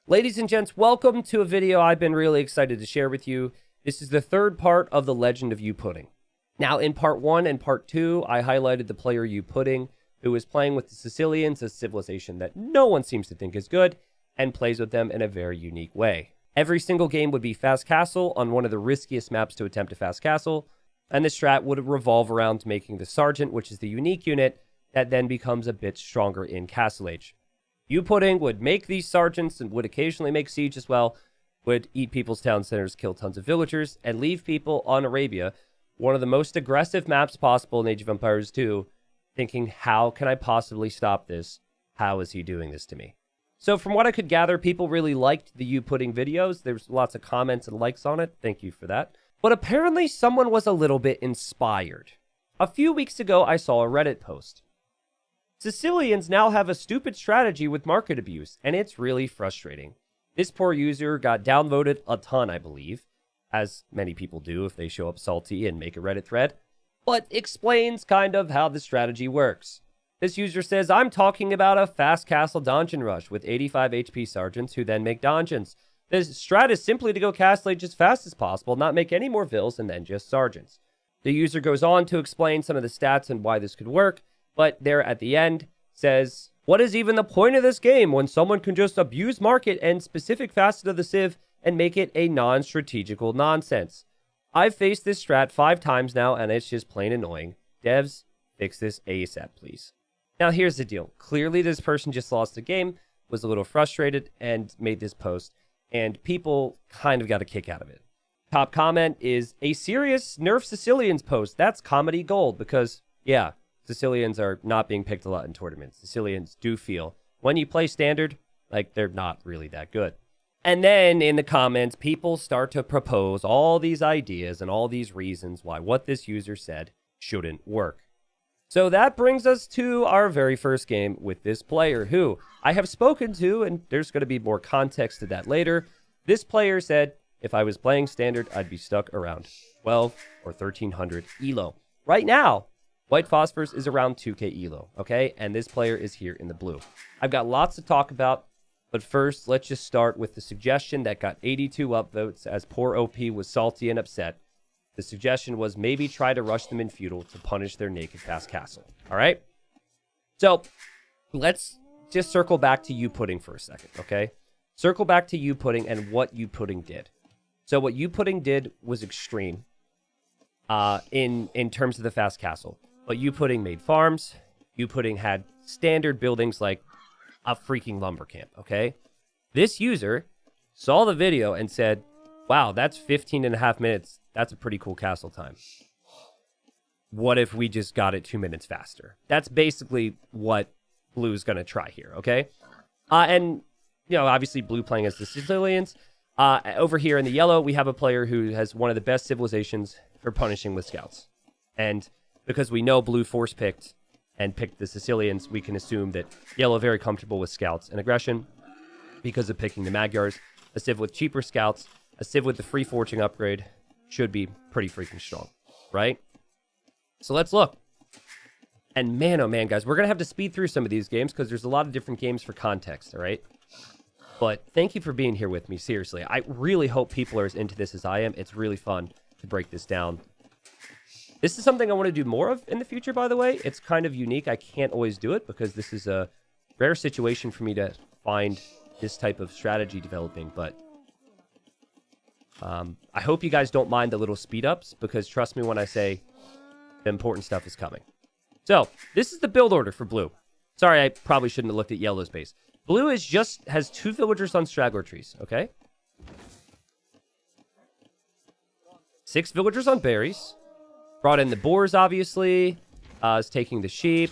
Ladies and gents, welcome to a video I've been really excited to share with you. This is the third part of the Legend of YouPudding. Now, in part 1 and part 2, I highlighted the player YouPudding, who is playing with the Sicilians, a civilization that no one seems to think is good, and plays with them in a very unique way. Every single game would be Fast Castle on one of the riskiest maps to attempt a Fast Castle, and the strat would revolve around making the Sergeant, which is the unique unit that then becomes a bit stronger in Castle Age. YouPudding would make these sergeants and would occasionally make siege as well, would eat people's town centers, kill tons of villagers, and leave people on Arabia, one of the most aggressive maps possible in Age of Empires 2, thinking, how can I possibly stop this? How is he doing this to me? So from what I could gather, people really liked the YouPudding videos. There's lots of comments and likes on it. Thank you for that. But apparently someone was a little bit inspired. A few weeks ago, I saw a Reddit post. Sicilians now have a stupid strategy with market abuse, and it's really frustrating. This poor user got downvoted a ton, I believe, as many people do if they show up salty and make a Reddit thread, but explains kind of how the strategy works. This user says, I'm talking about a fast castle dungeon rush with 85 HP sergeants who then make dungeons. The strat is simply to go castle age as fast as possible, not make any more vills, and then just sergeants. The user goes on to explain some of the stats and why this could work, but there at the end says, what is even the point of this game when someone can just abuse market and specific facet of the civ and make it a non-strategical nonsense? I've faced this strat 5 times now and it's just plain annoying. Devs, fix this ASAP, please. Now here's the deal. Clearly this person just lost the game, was a little frustrated, and made this post, and people kind of got a kick out of it. Top comment is, a serious Nerf Sicilians post. That's comedy gold, because, yeah, Sicilians are not being picked a lot in tournaments. Sicilians do feel, when you play standard, like they're not really that good. And then in the comments, people start to propose all these ideas and all these reasons why what this user said shouldn't work. So that brings us to our very first game with this player, who I have spoken to, and there's going to be more context to that later. This player said, if I was playing standard, I'd be stuck around 12 or 1300 elo. Right now, White Phosphorus is around 2k elo, okay? And this player is here in the blue. I've got lots to talk about, but first, let's just start with the suggestion that got 82 upvotes as poor OP was salty and upset. The suggestion was maybe try to rush them in feudal to punish their naked fast castle, all right? So let's just circle back to YouPudding for a second, okay? Circle back to YouPudding and what YouPudding did. So what YouPudding did was extreme in terms of the fast castle. But YouPudding made farms. YouPudding had standard buildings like a freaking lumber camp, okay? This user saw the video and said, wow, that's 15.5 minutes. That's a pretty cool castle time. What if we just got it 2 minutes faster? That's basically what Blue's going to try here, okay? And, you know, obviously Blue playing as the Sicilians. Over here in the yellow, we have a player who has one of the best civilizations for punishing with scouts. And because we know Blue force picked and picked the Sicilians, we can assume that yellow very comfortable with scouts and aggression because of picking the Magyars. A civ with cheaper scouts, a civ with the free forging upgrade should be pretty freaking strong, right? So let's look. And man, oh man, guys, we're going to have to speed through some of these games because there's a lot of different games for context, all right? But thank you for being here with me, seriously. I really hope people are as into this as I am. It's really fun to break this down. This is something I want to do more of in the future, by the way. It's kind of unique. I can't always do it because this is a rare situation for me to find this type of strategy developing. But I hope you guys don't mind the little speed ups because trust me when I say the important stuff is coming. So this is the build order for Blue. Sorry, I probably shouldn't have looked at Yellow's base. Blue has 2 villagers on straggler trees, okay? 6 villagers on berries. Brought in the boars, obviously. Is taking the sheep.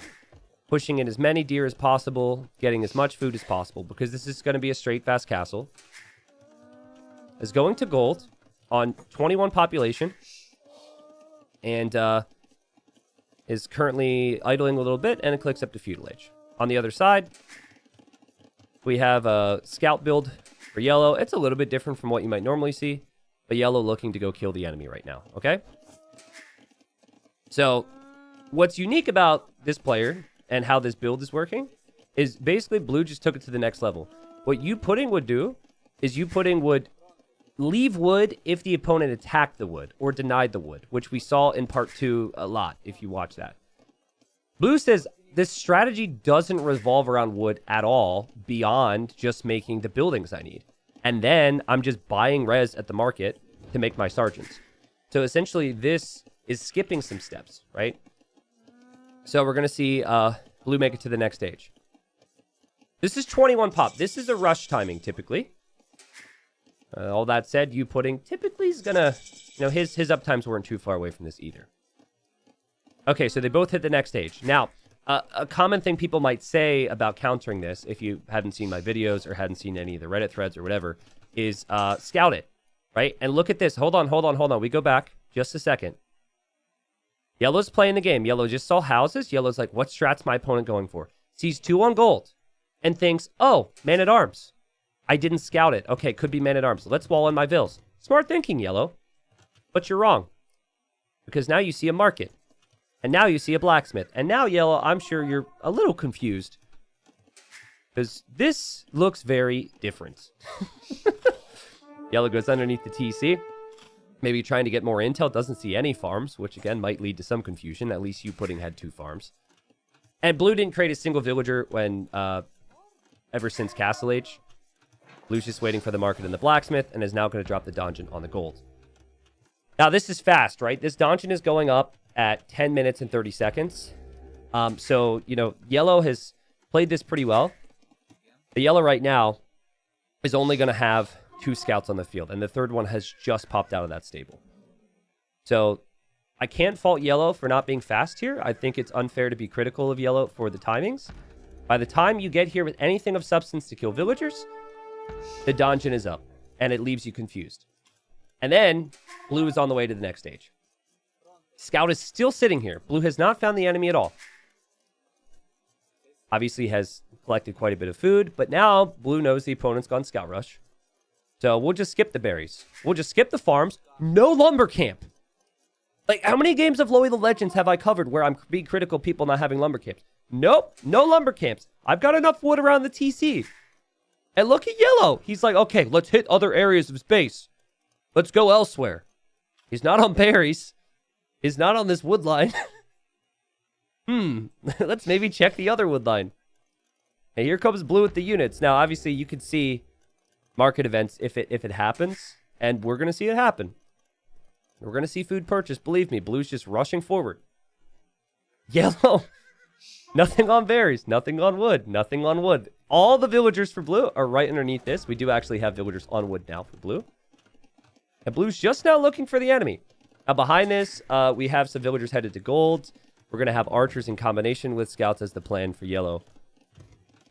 Pushing in as many deer as possible. Getting as much food as possible. Because this is going to be a straight fast castle. Is going to gold on 21 population. And is currently idling a little bit. And it clicks up to feudal age. On the other side, we have a scout build for yellow. It's a little bit different from what you might normally see. But yellow looking to go kill the enemy right now. Okay? So, what's unique about this player and how this build is working is basically Blue just took it to the next level. What YouPudding would do is YouPudding would leave wood if the opponent attacked the wood or denied the wood, which we saw in part 2 a lot if you watch that. Blue says this strategy doesn't revolve around wood at all beyond just making the buildings I need. And then I'm just buying res at the market to make my sergeants. So essentially this is skipping some steps, right? So we're going to see Blue make it to the next stage. This is 21 pop. This is a rush timing typically. All that said, YouPudding typically is going to, his uptimes weren't too far away from this either. Okay, so they both hit the next stage. Now, a common thing people might say about countering this, if you hadn't seen my videos or hadn't seen any of the Reddit threads or whatever, is scout it, right? And look at this. Hold on. We go back just a second. Yellow's playing the game. Yellow just saw houses. Yellow's like, what strat's my opponent going for? Sees 2 on gold and thinks, oh, man-at-arms. I didn't scout it. Okay, could be man-at-arms. Let's wall in my vills. Smart thinking, Yellow. But you're wrong. Because now you see a market. And now you see a blacksmith. And now, Yellow, I'm sure you're a little confused. Because this looks very different. Yellow goes underneath the TC. Maybe trying to get more intel. Doesn't see any farms, which again might lead to some confusion. At least YouPudding had 2 farms. And Blue didn't create a single villager when ever since Castle Age. Blue's just waiting for the market and the blacksmith and is now going to drop the donjon on the gold. Now, this is fast, right? This donjon is going up at 10 minutes and 30 seconds. So, Yellow has played this pretty well. The Yellow right now is only going to have 2 scouts on the field, and the third one has just popped out of that stable. So, I can't fault Yellow for not being fast here. I think it's unfair to be critical of Yellow for the timings. By the time you get here with anything of substance to kill villagers, the donjon is up, and it leaves you confused. And then, Blue is on the way to the next stage. Scout is still sitting here. Blue has not found the enemy at all. Obviously has collected quite a bit of food, but now Blue knows the opponent's gone scout rush. So we'll just skip the berries. We'll just skip the farms. No lumber camp. Like, how many games of Lowy the Legends have I covered where I'm being critical of people not having lumber camps? Nope, no lumber camps. I've got enough wood around the TC. And look at Yellow. He's like, okay, let's hit other areas of space. Let's go elsewhere. He's not on berries. He's not on this wood line. Let's maybe check the other wood line. And here comes Blue with the units. Now, obviously, you could see market events if it happens. And we're going to see it happen. We're going to see food purchase. Believe me, Blue's just rushing forward. Yellow. Nothing on berries. Nothing on wood. Nothing on wood. All the villagers for Blue are right underneath this. We do actually have villagers on wood now for Blue. And Blue's just now looking for the enemy. Now, behind this, we have some villagers headed to gold. We're going to have archers in combination with scouts as the plan for Yellow.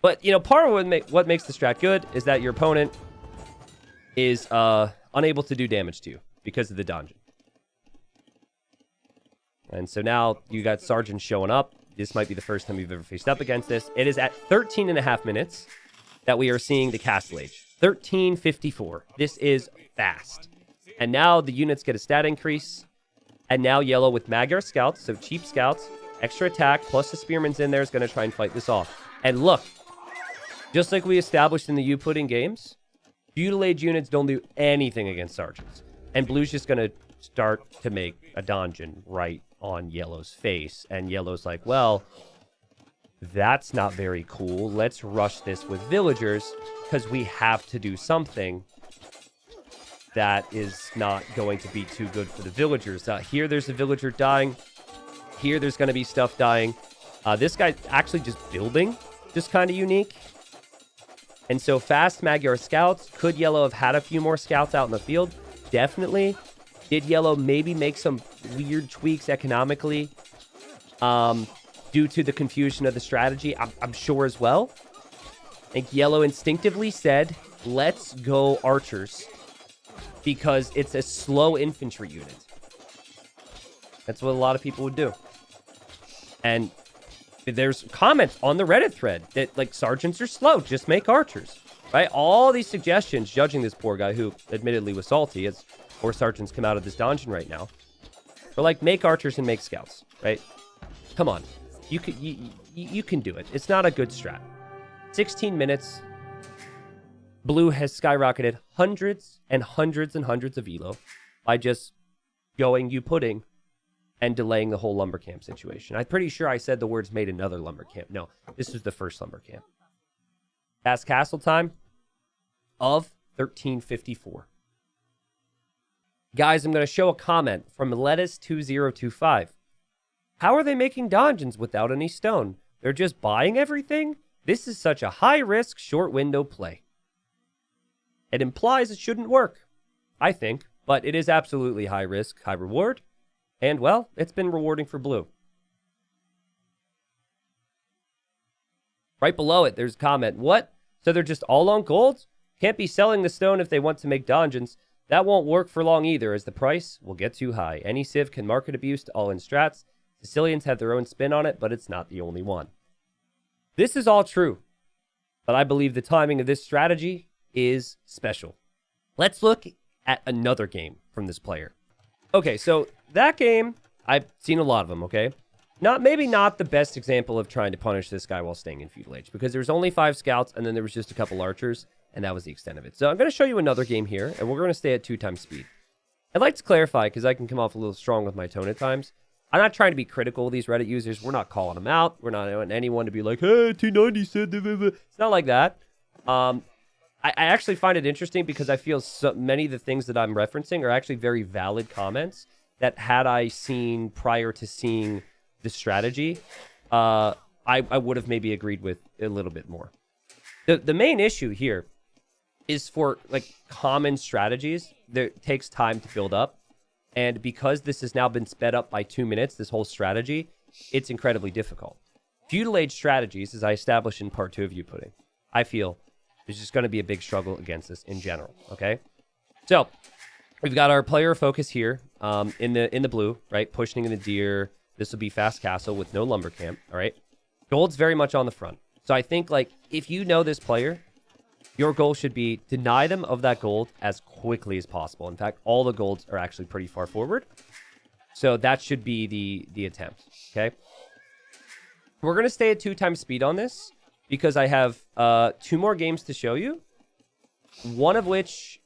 But, part of what makes the strat good is that your opponent is unable to do damage to you because of the donjon. And so now you got sergeants showing up. This might be the first time you've ever faced up against this. It is at 13.5 minutes that we are seeing the Castle Age. 13:54. This is fast. And now the units get a stat increase. And now Yellow with Magyar scouts, so cheap scouts, extra attack, plus the spearman's in there is going to try and fight this off. And look, just like we established in the YouPudding games, feudal age units don't do anything against sergeants. And Blue's just going to start to make a donjon right on Yellow's face. And Yellow's like, well, that's not very cool. Let's rush this with villagers because we have to do something that is not going to be too good for the villagers. Here, there's a villager dying. Here, there's going to be stuff dying. This guy's actually just building, just kind of unique. And so fast Magyar scouts. Could Yellow have had a few more scouts out in the field? Definitely. Did Yellow maybe make some weird tweaks economically due to the confusion of the strategy? I'm sure as well. I think Yellow instinctively said, let's go archers because it's a slow infantry unit. That's what a lot of people would do. And there's comments on the Reddit thread that, like, sergeants are slow. Just make archers, right? All these suggestions, judging this poor guy who admittedly was salty as 4 sergeants come out of this donjon right now. But, like, make archers and make scouts, right? Come on. You can do it. It's not a good strat. 16 minutes. Blue has skyrocketed hundreds and hundreds and hundreds of elo by just going YouPudding and delaying the whole lumber camp situation. I'm pretty sure I said the words made another lumber camp. No, this was the first lumber camp. Fast castle time of 1354. Guys, I'm going to show a comment from Lettuce2025. How are they making dungeons without any stone? They're just buying everything? This is such a high-risk, short-window play. It implies it shouldn't work, I think, but it is absolutely high-risk, high-reward. And, well, it's been rewarding for Blue. Right below it, there's a comment. What? So they're just all on gold? Can't be selling the stone if they want to make dungeons. That won't work for long either, as the price will get too high. Any civ can market abuse to all-in strats. Sicilians have their own spin on it, but it's not the only one. This is all true, but I believe the timing of this strategy is special. Let's look at another game from this player. Okay, so that game, I've seen a lot of them, okay? Maybe not the best example of trying to punish this guy while staying in feudal age, because there was only 5 scouts, and then there was just a couple archers, and that was the extent of it. So I'm going to show you another game here, and we're going to stay at 2 times speed. I'd like to clarify, because I can come off a little strong with my tone at times. I'm not trying to be critical of these Reddit users. We're not calling them out. We're not wanting anyone to be like, hey, T90 said... It's not like that. I actually find it interesting because I feel so many of the things that I'm referencing are actually very valid comments that had I seen prior to seeing the strategy, I would have maybe agreed with a little bit more. The main issue here is for like common strategies, it takes time to build up. And because this has now been sped up by 2 minutes, this whole strategy, it's incredibly difficult. Feudal age strategies, as I established in part 2 of YouPudding, I feel there's just going to be a big struggle against this in general, okay? So, we've got our player focus here in the blue, right? Pushing in the deer. This will be fast castle with no lumber camp, all right? Gold's very much on the front. So I think, like, if you know this player, your goal should be deny them of that gold as quickly as possible. In fact, all the golds are actually pretty far forward. So that should be the attempt, okay? We're going to stay at 2 times speed on this because I have 2 more games to show you. One of which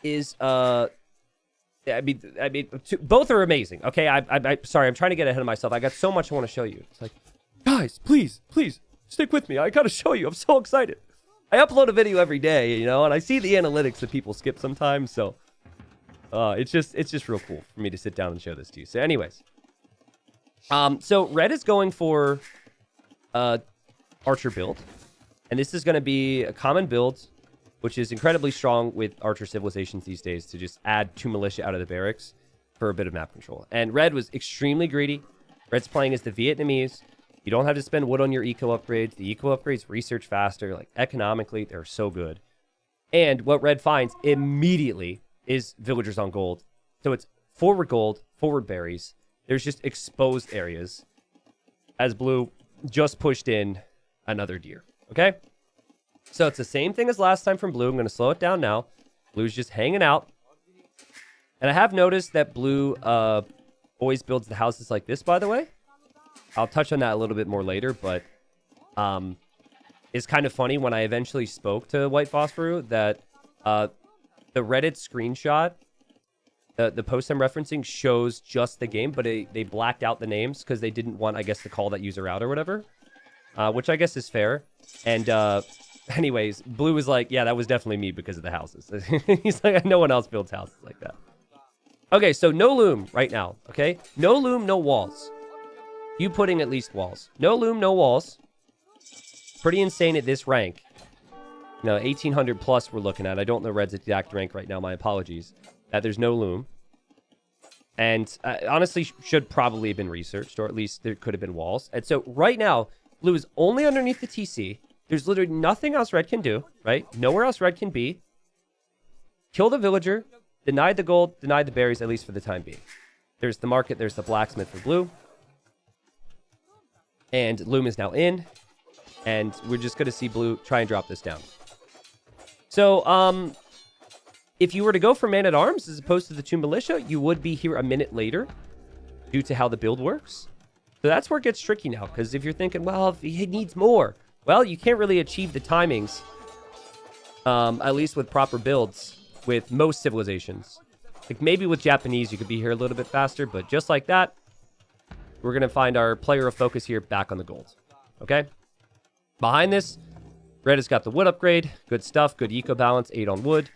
is, both are amazing, okay? I'm sorry, I'm trying to get ahead of myself. I got so much I want to show you. It's like, guys, please, stick with me. I got to show you. I'm so excited. I upload a video every day, you know, and I see the analytics that people skip sometimes, so it's just real cool for me to sit down and show this to you. So anyways, so red is going for archer build, and this is going to be a common build, which is incredibly strong with archer civilizations these days to just add 2 militia out of the barracks for a bit of map control. And red was extremely greedy. Red's playing as the Vietnamese. You don't have to spend wood on your eco upgrades. The eco upgrades research faster. Like, economically, they're so good. And what red finds immediately is villagers on gold. So it's forward gold, forward berries. There's just exposed areas as blue just pushed in another deer. Okay? So it's the same thing as last time from blue. I'm going to slow it down now. Blue's just hanging out. And I have noticed that blue always builds the houses like this, by the way. I'll touch on that a little bit more later, but it's kind of funny when I eventually spoke to White Phosphoru that the Reddit screenshot, the post I'm referencing shows just the game, but they blacked out the names because they didn't want, I guess, to call that user out or whatever, which I guess is fair. And anyways, Blue was like, yeah, that was definitely me because of the houses. He's like, no one else builds houses like that. Okay, so no loom right now, okay? No loom, no walls. YouPudding at least walls. No loom, no walls. Pretty insane at this rank. You know, 1800 plus we're looking at. I don't know red's exact rank right now. My apologies. There's no loom. And honestly, should probably have been researched, or at least there could have been walls. And so right now, blue is only underneath the TC. There's literally nothing else red can do, right? Nowhere else red can be. Kill the villager. Denied the gold. Denied the berries, at least for the time being. There's the market. There's the blacksmith for blue. And loom is now in. And we're just going to see blue try and drop this down. So, if you were to go for man-at-arms as opposed to the 2 militia, you would be here a minute later due to how the build works. So that's where it gets tricky now. Because if you're thinking, well, if he needs more. Well, you can't really achieve the timings at least with proper builds with most civilizations. Like maybe with Japanese, you could be here a little bit faster, but just like that, we're going to find our player of focus here back on the gold. Okay? Behind this, red has got the wood upgrade. Good stuff. Good eco balance. 8 on wood.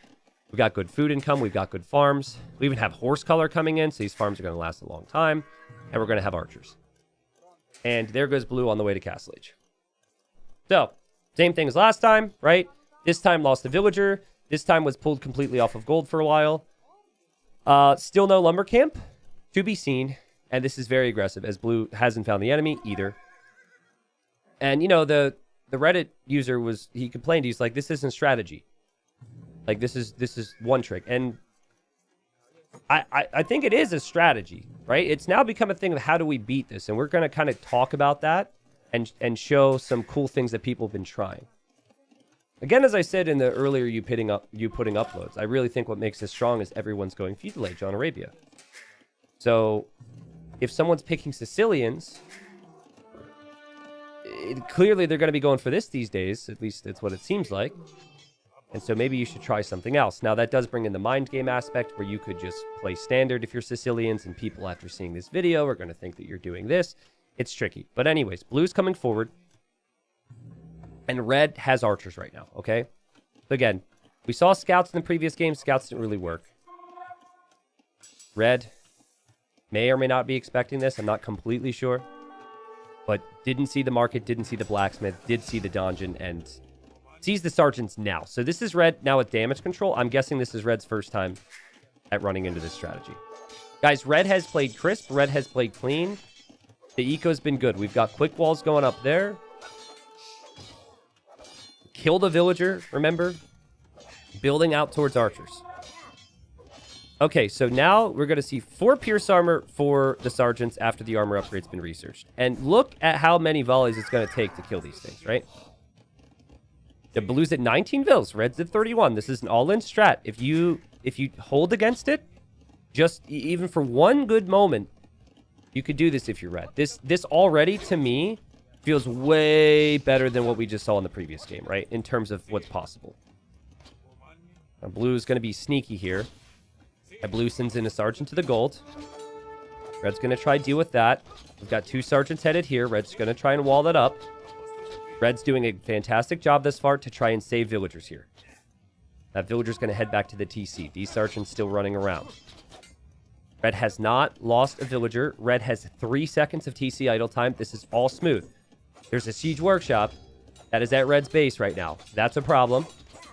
We've got good food income. We've got good farms. We even have horse color coming in, so these farms are going to last a long time. And we're going to have archers. And there goes blue on the way to Castle Age. So, same thing as last time, right? This time lost a villager. This time was pulled completely off of gold for a while. Still no lumber camp to be seen. And this is very aggressive, as blue hasn't found the enemy either. And, you know, the Reddit user he complained. He's like, this isn't strategy. Like, this is one trick. And I think it is a strategy, right? It's now become a thing of how do we beat this? And we're going to kind of talk about that and show some cool things that people have been trying. Again, as I said in the earlier YouPudding uploads, I really think what makes this strong is everyone's going feudal age on Arabia. So if someone's picking Sicilians, clearly they're going to be going for this these days. At least it's what it seems like. And so maybe you should try something else. Now, that does bring in the mind game aspect where you could just play standard if you're Sicilians, and people after seeing this video are going to think that you're doing this. It's tricky. But anyways, blue's coming forward. And red has archers right now, okay? So again, we saw scouts in the previous game. Scouts didn't really work. Red may or may not be expecting this. I'm not completely sure. But didn't see the market, didn't see the blacksmith, did see the dungeon, and sees the sergeants now. So this is red now with damage control. I'm guessing this is red's first time at running into this strategy. Guys, red has played crisp. Red has played clean. The eco's been good. We've got quick walls going up there. Kill the villager, remember? Building out towards archers. Okay, so now we're going to see 4 pierce armor for the sergeants after the armor upgrade's been researched. And look at how many volleys it's going to take to kill these things, right? The blue's at 19 vills, red's at 31. This is an all-in strat. If you hold against it, just even for one good moment, you could do this if you're red. This already, to me, feels way better than what we just saw in the previous game, right? In terms of what's possible. Now, blue's going to be sneaky here. And blue sends in a sergeant to the gold. Red's going to try to deal with that. We've got 2 sergeants headed here. Red's going to try and wall that up. Red's doing a fantastic job thus far to try and save villagers here. That villager's going to head back to the TC. These sergeants still running around. Red has not lost a villager. Red has 3 seconds of TC idle time. This is all smooth. There's a siege workshop that is at red's base right now. That's a problem.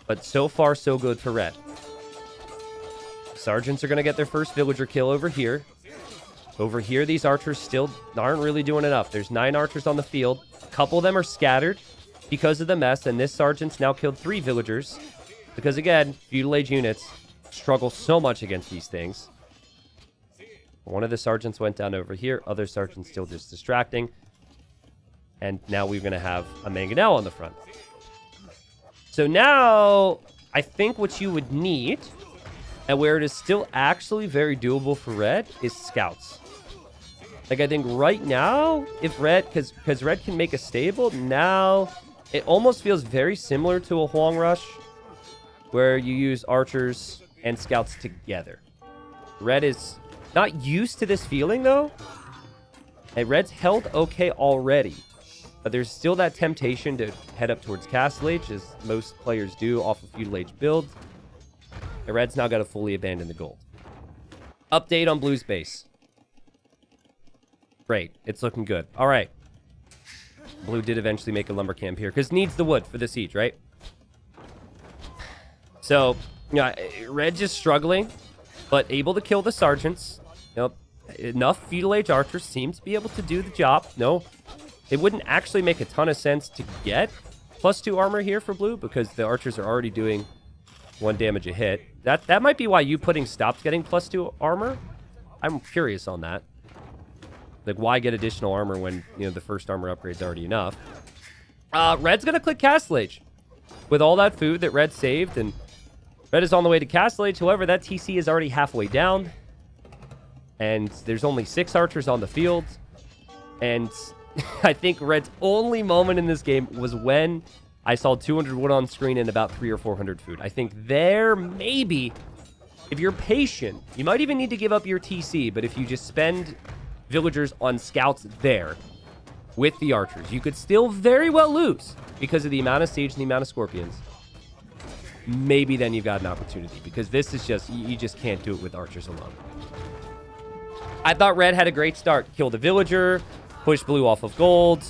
But so far, so good for red. Sergeants are going to get their first villager kill over here. Over here, these archers still aren't really doing enough. There's 9 archers on the field. A couple of them are scattered because of the mess. And this sergeant's now killed 3 villagers. Because again, feudal age units struggle so much against these things. One of the sergeants went down over here. Other sergeants still just distracting. And now we're going to have a mangonel on the front. So now, I think what you would need, and where it is still actually very doable for red, is scouts. Like, I think right now, if red, because red can make a stable, now it almost feels very similar to a Huang Rush, where you use archers and scouts together. Red is not used to this feeling, though. And red's held okay already. But there's still that temptation to head up towards Castle Age, as most players do off of feudal age build. And red's now got to fully abandon the gold. Update on blue's base. Great. It's looking good. All right. Blue did eventually make a lumber camp here, because needs the wood for the siege, right? So, yeah, red just struggling, but able to kill the sergeants. Nope. Enough feudal age archers seem to be able to do the job. No, it wouldn't actually make a ton of sense to get +2 armor here for blue, because the archers are already doing 1 damage a hit. That might be why YouPudding stopped getting +2 armor. I'm curious on that. Like, why get additional armor when, you know, the first armor upgrade's already enough? Red's gonna click Castle Age with all that food that red saved, and red is on the way to Castle Age. However, that TC is already halfway down, and there's only 6 archers on the field. And I think red's only moment in this game was when I saw 200 wood on screen and about 300 or 400 food. I think there, maybe, if you're patient, you might even need to give up your TC, but if you just spend villagers on scouts there with the archers, you could still very well lose because of the amount of siege and the amount of scorpions. Maybe then you've got an opportunity, because this is just, you just can't do it with archers alone. I thought red had a great start. Killed a villager, pushed blue off of gold,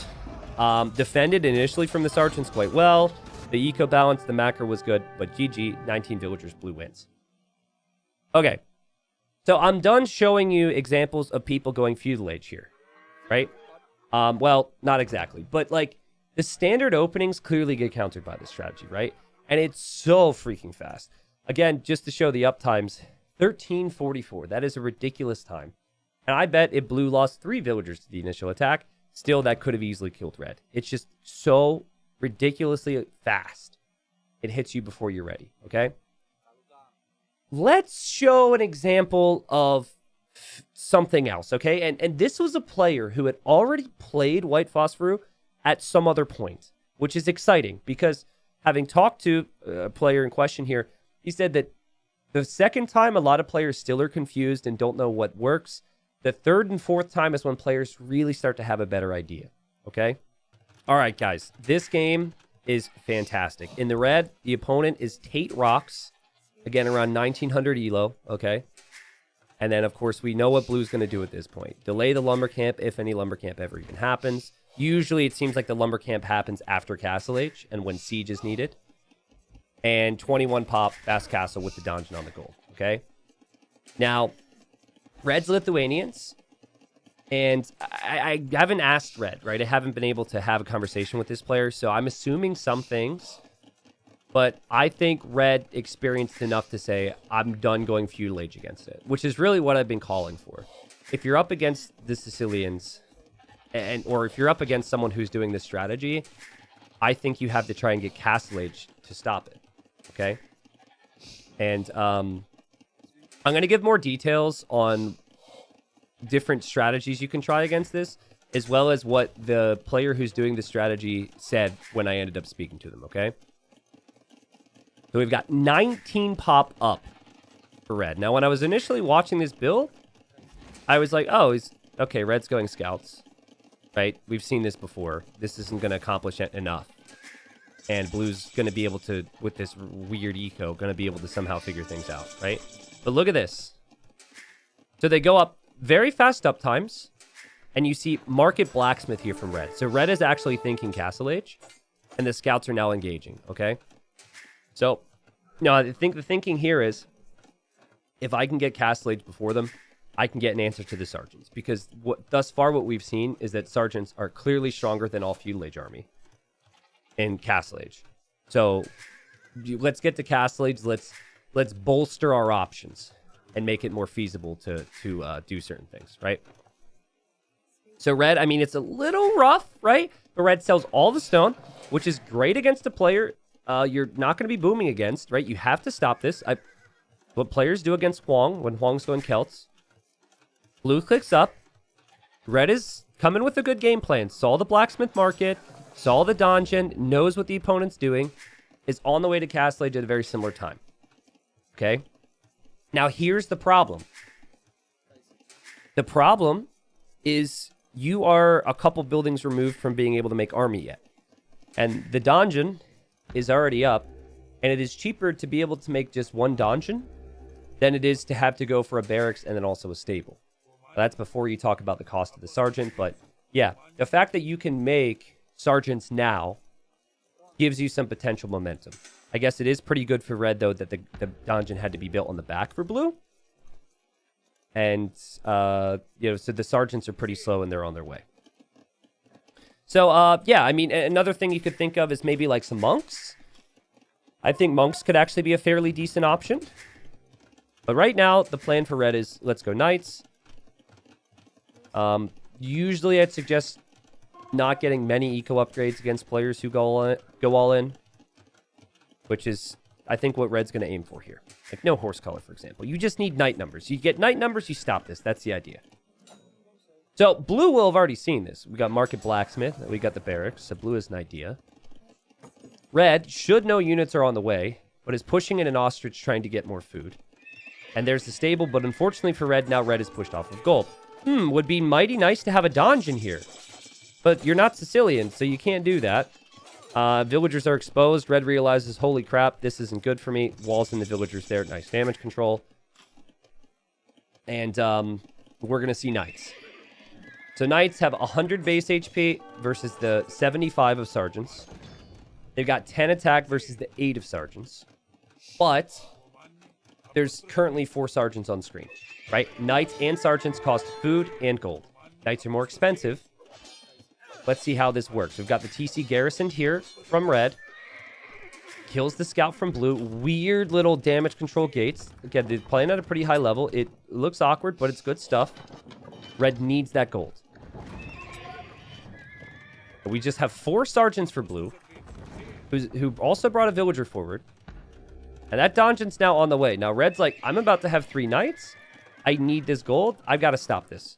defended initially from the sergeants quite well. The eco balance, the macro was good, but GG, 19 villagers, blue wins. Okay, so I'm done showing you examples of people going feudal age here, right? Well, not exactly, but like the standard openings clearly get countered by this strategy, right? And it's so freaking fast. Again, just to show the uptimes, 1344. That is a ridiculous time. And I bet if blue lost 3 villagers to the initial attack, still that could have easily killed red. It's just so ridiculously fast. It hits you before you're ready, okay? Let's show an example of something else, okay? And this was a player who had already played White Phosphorus at some other point, which is exciting because having talked to a player in question here, he said that the second time, a lot of players still are confused and don't know what works. The third and fourth time is when players really start to have a better idea, okay? All right, guys, this game is fantastic. In the red, the opponent is Tate Rocks, again, around 1900 elo, okay? And then, of course, we know what blue's going to do at this point. Delay the lumber camp if any lumber camp ever even happens. Usually, it seems like the lumber camp happens after Castle Age and when siege is needed. And 21 pop, fast castle with the dungeon on the goal, okay? Now, red's Lithuanians, and I haven't asked red, right? I haven't been able to have a conversation with this player, so I'm assuming some things. But I think red experienced enough to say, I'm done going feudal age against it, which is really what I've been calling for. If you're up against the Sicilians, or if you're up against someone who's doing this strategy, I think you have to try and get Castle Age to stop it, okay? And I'm going to give more details on different strategies you can try against this, as well as what the player who's doing the strategy said when I ended up speaking to them, okay? So we've got 19 pop up for red. Now, when I was initially watching this build, I was like, oh, okay, red's going scouts, right? We've seen this before. This isn't going to accomplish enough. And blue's going to be able to, with this weird eco, going to be able to somehow figure things out, right? But look at this. So they go up very fast up times, and you see Market Blacksmith here from red. So red is actually thinking Castle Age, and the scouts are now engaging, okay? So, no, I think the thinking here is, if I can get Castle Age before them, I can get an answer to the sergeants. Because thus far what we've seen is that sergeants are clearly stronger than all feudal age army in Castle Age. So, let's get to Castle Age. Let's bolster our options and make it more feasible to do certain things, right? So red, I mean, it's a little rough, right? But red sells all the stone, which is great against a player you're not going to be booming against, right? You have to stop this. What players do against Huang when Huang's going Celts. Blue clicks up. Red is coming with a good game plan. Saw the blacksmith market, saw the dungeon, knows what the opponent's doing, is on the way to Castle Age at a very similar time. Okay? Now, here's the problem. The problem is you are a couple buildings removed from being able to make army yet. And the dungeon is already up, and it is cheaper to be able to make just one dungeon than it is to have to go for a barracks and then also a stable. That's before you talk about the cost of the sergeant, but yeah, the fact that you can make sergeants now gives you some potential momentum. I guess it is pretty good for red, though, that the dungeon had to be built on the back for blue. And, so the sergeants are pretty slow and they're on their way. So, yeah, I mean, another thing you could think of is maybe like some monks. I think monks could actually be a fairly decent option. But right now, the plan for red is let's go knights. Usually I'd suggest not getting many eco upgrades against players who go all in. Which is, I think, what red's going to aim for here. Like no horse color, for example. You just need knight numbers. You get knight numbers, you stop this. That's the idea. So, blue will have already seen this. We got Market Blacksmith. We got the barracks. So, blue is an idea. Red should know units are on the way, but is pushing in an ostrich trying to get more food. And there's the stable, but unfortunately for red, now red is pushed off of gold. Would be mighty nice to have a donjon here. But you're not Sicilian, so you can't do that. Villagers are exposed. Red realizes, holy crap, this isn't good for me. Walls in the villagers there. Nice damage control. And we're going to see knights. So knights have 100 base HP versus the 75 of sergeants. They've got 10 attack versus the 8 of sergeants. But there's currently 4 sergeants on screen, right? Knights and sergeants cost food and gold. Knights are more expensive. Let's see how this works. We've got the TC garrisoned here from red. Kills the scout from blue. Weird little damage control gates. Again, they're playing at a pretty high level. It looks awkward, but it's good stuff. Red needs that gold. We just have 4 sergeants for blue, who also brought a villager forward. And that donjon's now on the way. Now, red's like, I'm about to have 3 knights. I need this gold. I've got to stop this.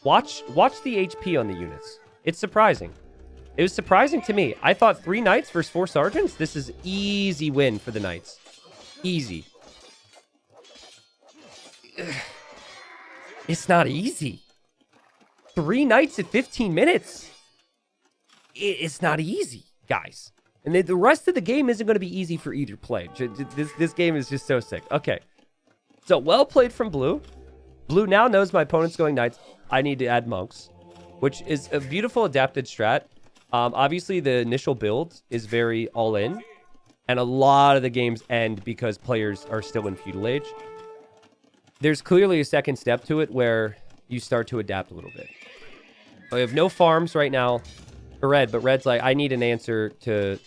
Watch the HP on the units. It's surprising. It was surprising to me. I thought 3 knights versus 4 sergeants. This is easy win for the knights. Easy. It's not easy. 3 knights at 15 minutes. It's not easy, guys. And the rest of the game isn't going to be easy for either play. This game is just so sick. Okay. So, well played from blue. Blue now knows my opponent's going knights. I need to add monks, which is a beautiful adapted strat. Obviously, the initial build is very all-in. And a lot of the games end because players are still in feudal age. There's clearly a second step to it where you start to adapt a little bit. We have no farms right now for red, but red's like, I need an answer to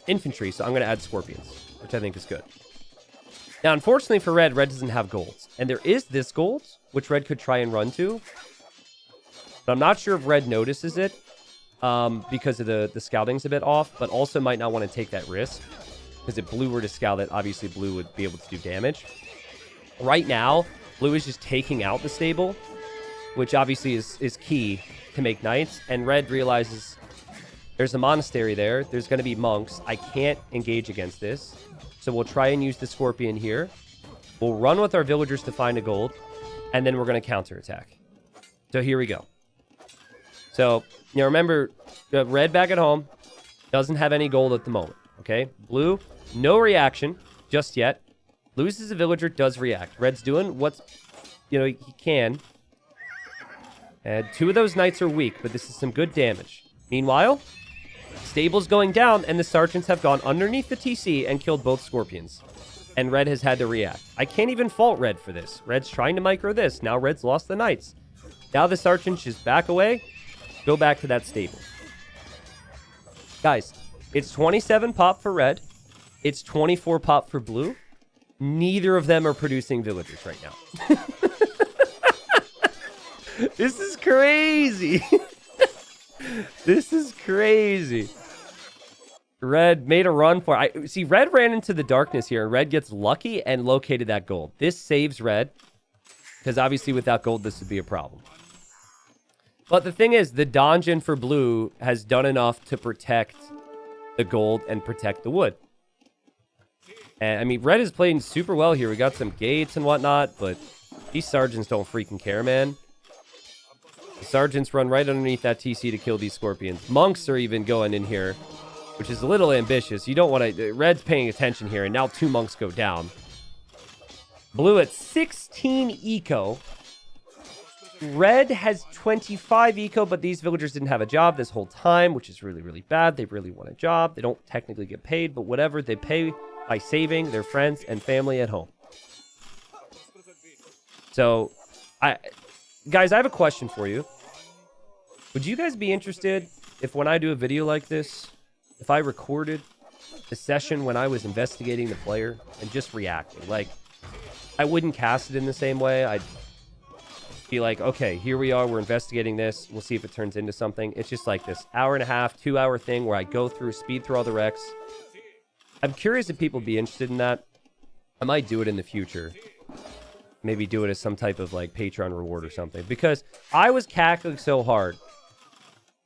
infantry, so I'm going to add scorpions, which I think is good. Now, unfortunately for red, red doesn't have golds. And there is this gold, which red could try and run to. But I'm not sure if red notices it because of the scouting's a bit off, but also might not want to take that risk. Because if blue were to scout it, obviously blue would be able to do damage. Right now, blue is just taking out the stable, which obviously is key to make knights. And red realizes there's a monastery there. There's going to be monks. I can't engage against this. So we'll try and use the scorpion here. We'll run with our villagers to find a gold. And then we're going to counterattack. So here we go. So, remember, red back at home doesn't have any gold at the moment. Okay? Blue, no reaction just yet. Loses a villager, does react. Red's doing what's, he can. And 2 of those knights are weak, but this is some good damage. Meanwhile, stable's going down, and the sergeants have gone underneath the TC and killed both scorpions. And red has had to react. I can't even fault red for this. Red's trying to micro this. Now red's lost the knights. Now the sergeants just back away. Go back to that stable. Guys, it's 27 pop for red. It's 24 pop for blue. Neither of them are producing villagers right now. This is crazy. This is crazy. Red made a run for it. See, red ran into the darkness here. Red gets lucky and located that gold. This saves red. Because obviously without gold, this would be a problem. But the thing is, the donjon for blue has done enough to protect the gold and protect the wood. And, I mean, red is playing super well here. We got some gates and whatnot, but these sergeants don't freaking care, man. The sergeants run right underneath that TC to kill these scorpions. Monks are even going in here, which is a little ambitious. You don't want to... Red's paying attention here, and now 2 monks go down. Blue at 16 eco. Red has 25 eco, but these villagers didn't have a job this whole time, which is really, really bad. They really want a job. They don't technically get paid, but whatever. They pay by saving their friends and family at home. So, guys, I have a question for you. Would you guys be interested if when I do a video like this, if I recorded the session when I was investigating the player and just reacting? Like, I wouldn't cast it in the same way. I'd be like, okay, here we are. We're investigating this. We'll see if it turns into something. It's just like this hour and a half, 2 hour thing where I go through, speed through all the recs. I'm curious if people would be interested in that. I might do it in the future. Maybe do it as some type of like Patreon reward or something. Because I was cackling so hard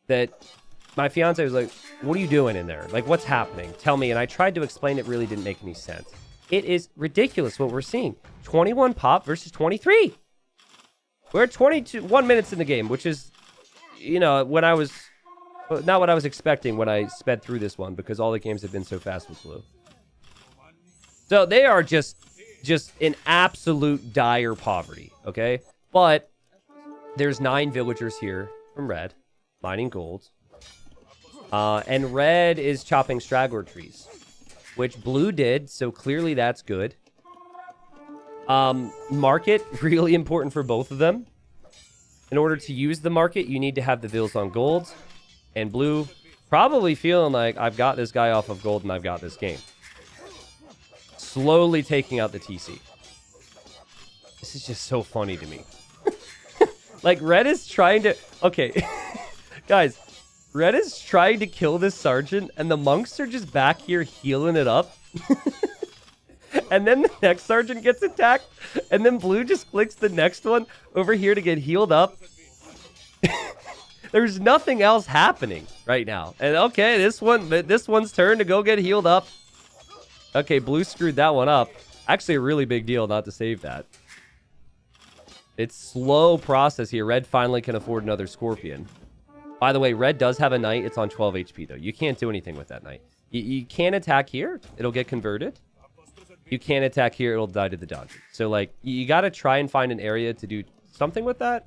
that My fiance was like, what are you doing in there? Like, what's happening? Tell me. And I tried to explain. It really didn't make any sense. It is ridiculous what we're seeing. 21 pop versus 23. We're at 21 minutes in the game, which is, you know, when I was... not what I was expecting when I sped through this one, because all the games have been so fast with blue. So they are just in absolute dire poverty, okay? But there's 9 villagers here from red, mining gold. And red is chopping straggler trees, which blue did, so clearly that's good. Market, really important for both of them. In order to use the market, you need to have the vills on gold. And blue probably feeling like, I've got this guy off of gold and I've got this game. Slowly taking out the TC. This is just so funny to me. Like, red is trying to... Okay, guys. Red is trying to kill this sergeant, and the monks are just back here healing it up. And then the next sergeant gets attacked, and then blue just clicks the next one over here to get healed up. There's nothing else happening right now. And okay, this one's turn to go get healed up. Okay, blue screwed that one up. Actually, a really big deal not to save that. It's slow process here. Red finally can afford another scorpion. By the way, red does have a knight. It's on 12 HP, though. You can't do anything with that knight. You can't attack here. It'll get converted. You can't attack here. It'll die to the dungeon. So, like, you got to try and find an area to do something with that.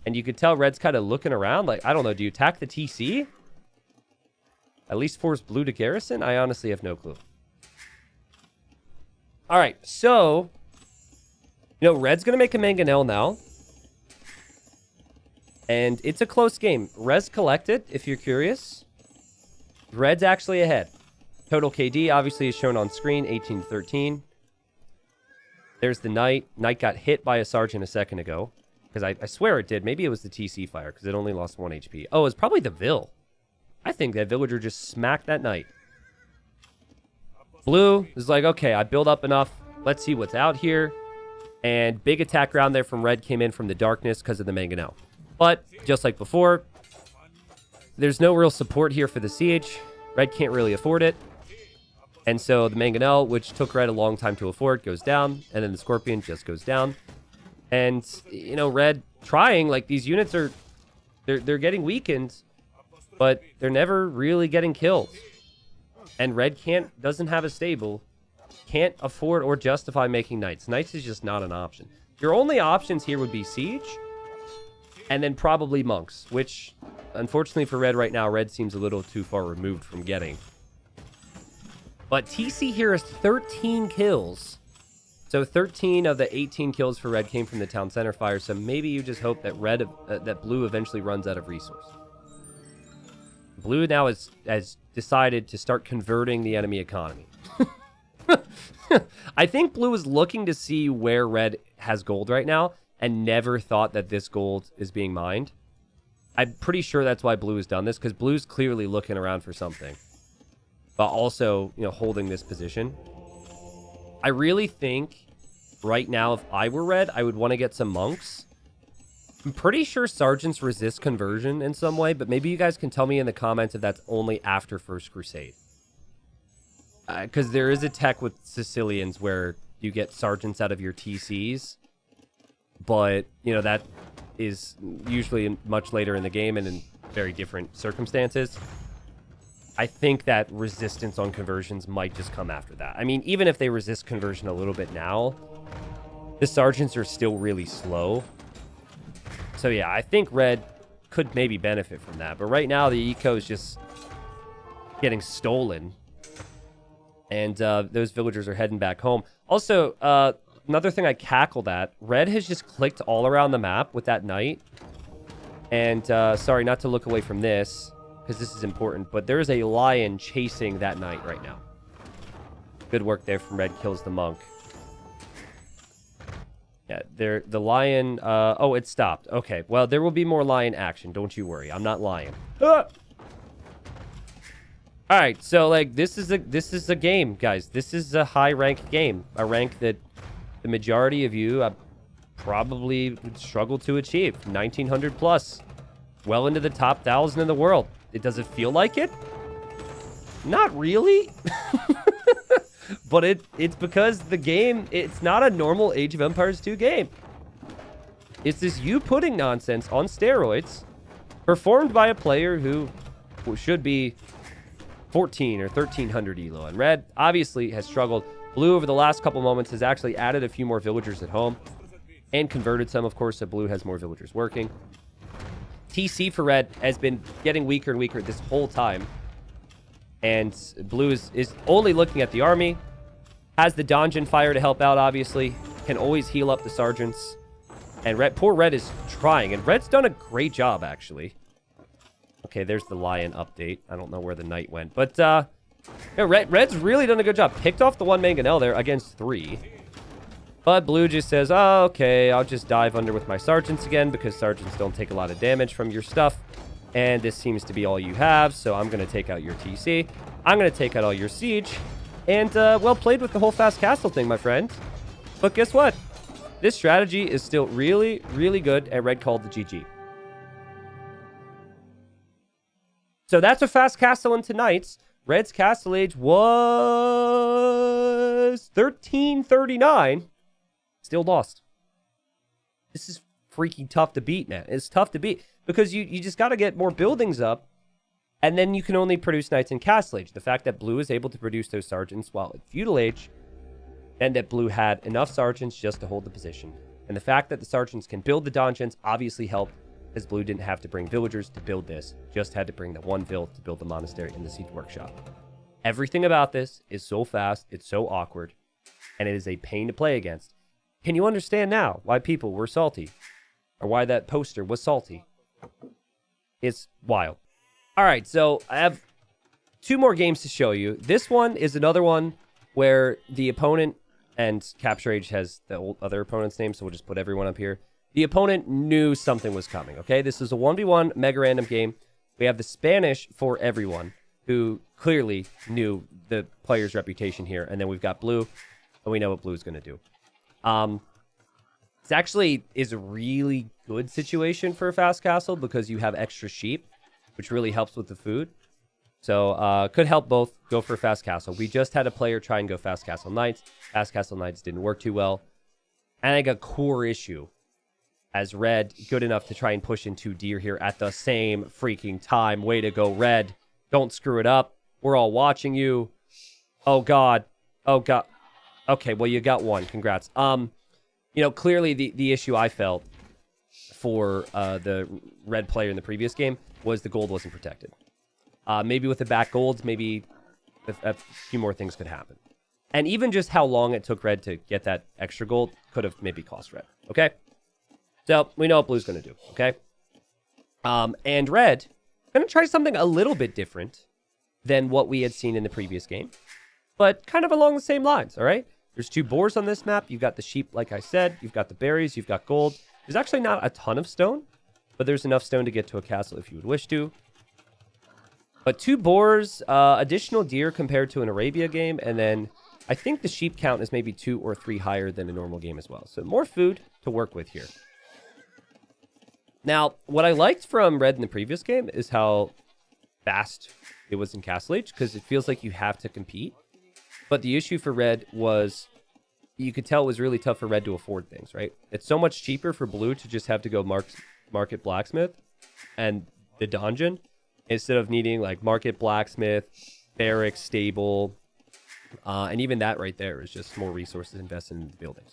And you could tell red's kind of looking around. Like, I don't know. Do you attack the TC? At least force blue to garrison? I honestly have no clue. All right. So, you know, red's going to make a mangonel now. And it's a close game. Res collected, if you're curious. Red's actually ahead. Total KD obviously is shown on screen, 18-13. There's the knight. Knight got hit by a sergeant a second ago. Because I swear it did. Maybe it was the TC fire, because it only lost 1 HP. Oh, it was probably the Vill. I think that villager just smacked that knight. Blue is like, okay, I built up enough. Let's see what's out here. And big attack round there from red came in from the darkness because of the mangonel. But, just like before, there's no real support here for the siege. Red can't really afford it. And so the mangonel, which took red a long time to afford, goes down. And then the scorpion just goes down. And, you know, red trying, like, these units are... They're getting weakened, but they're never really getting killed. And red doesn't have a stable, can't afford or justify making knights. Knights is just not an option. Your only options here would be siege... and then probably monks, which, unfortunately for red right now, red seems a little too far removed from getting. But TC here is 13 kills. So 13 of the 18 kills for red came from the town center fire. So maybe you just hope that that blue eventually runs out of resource. Blue now has decided to start converting the enemy economy. I think blue is looking to see where red has gold right now. And never thought that this gold is being mined. I'm pretty sure that's why blue has done this, because blue's clearly looking around for something. But also, you know, holding this position. I really think right now, if I were red, I would want to get some monks. I'm pretty sure sergeants resist conversion in some way, but maybe you guys can tell me in the comments if that's only after First Crusade. Because there is a tech with Sicilians where you get sergeants out of your TCs. But, you know, that is usually much later in the game and in very different circumstances. I think that resistance on conversions might just come after that. I mean, even if they resist conversion a little bit now, the sergeants are still really slow. So, yeah, I think red could maybe benefit from that. But right now, the eco is just getting stolen. And those villagers are heading back home. Also, another thing I cackled at, red has just clicked all around the map with that knight. And, sorry, not to look away from this, because this is important, but there's a lion chasing that knight right now. Good work there from red, kills the monk. Yeah, the lion, oh, it stopped. Okay, well, there will be more lion action, don't you worry. I'm not lying. Ah! All right, so, like, this is a game, guys. This is a high-rank game. A rank that the majority of you probably would struggle to achieve. 1900 plus. Well into the top 1,000 in the world. does it feel like it? Not really. But it's because the game, it's not a normal Age of Empires 2 game. It's this YouPudding nonsense on steroids, performed by a player who should be 14 or 1300 elo. And red obviously has struggled. Blue over the last couple moments has actually added a few more villagers at home and converted some, of course, so blue has more villagers working. TC for red has been getting weaker and weaker this whole time. And blue is only looking at the army. Has the Donjon Fire to help out, obviously. Can always heal up the sergeants. And poor red is trying. And red's done a great job, actually. Okay, there's the lion update. I don't know where the knight went. But, yeah, red's really done a good job. Picked off the one mangonel there against 3. But blue just says, oh, okay, I'll just dive under with my sergeants again, because sergeants don't take a lot of damage from your stuff. And this seems to be all you have, so I'm going to take out your TC. I'm going to take out all your siege. And, well played with the whole fast castle thing, my friend. But guess what? This strategy is still really, really good, and red called the GG. So that's a fast castle into knights. Red's castle age was 1339. Still lost. This is freaking tough to beat, man. It's tough to beat because you just got to get more buildings up, and then you can only produce knights in castle age. The fact that blue is able to produce those sergeants while in feudal age, and that blue had enough sergeants just to hold the position. And the fact that the sergeants can build the donjons obviously helped, as blue didn't have to bring villagers to build this, just had to bring the one vill to build the monastery and the siege workshop. Everything about this is so fast, it's so awkward, and it is a pain to play against. Can you understand now why people were salty? Or why that poster was salty? It's wild. All right, so I have 2 more games to show you. This one is another one where the opponent, and Capture Age has the other opponent's name, so we'll just put everyone up here. The opponent knew something was coming, okay? This is a 1v1 mega random game. We have the Spanish for everyone, who clearly knew the player's reputation here. And then we've got blue, and we know what blue is going to do. This actually is a really good situation for a fast castle because you have extra sheep, which really helps with the food. So could help both go for fast castle. We just had a player try and go fast castle knights. Fast castle knights didn't work too well. And I got core issue as red good enough to try and push in 2 deer here at the same freaking time. Way to go, red. Don't screw it up. We're all watching you. Oh, God. Oh, God. Okay, well, you got 1. Congrats. You know, clearly the issue I felt for the red player in the previous game was the gold wasn't protected. Maybe with the back golds, maybe a few more things could happen. And even just how long it took red to get that extra gold could have maybe cost red. Okay? So, we know what blue's going to do. Okay? And red, going to try something a little bit different than what we had seen in the previous game. But kind of along the same lines, all right? There's 2 boars on this map. You've got the sheep, like I said. You've got the berries. You've got gold. There's actually not a ton of stone, but there's enough stone to get to a castle if you would wish to. But 2 boars, additional deer compared to an Arabia game, and then I think the sheep count is maybe 2 or 3 higher than a normal game as well. So more food to work with here. Now, what I liked from red in the previous game is how fast it was in Castle Age, because it feels like you have to compete. But the issue for red was, you could tell it was really tough for red to afford things, right? It's so much cheaper for blue to just have to go market blacksmith and the dungeon, instead of needing like market blacksmith, barracks, stable, and even that right there is just more resources invested in the buildings.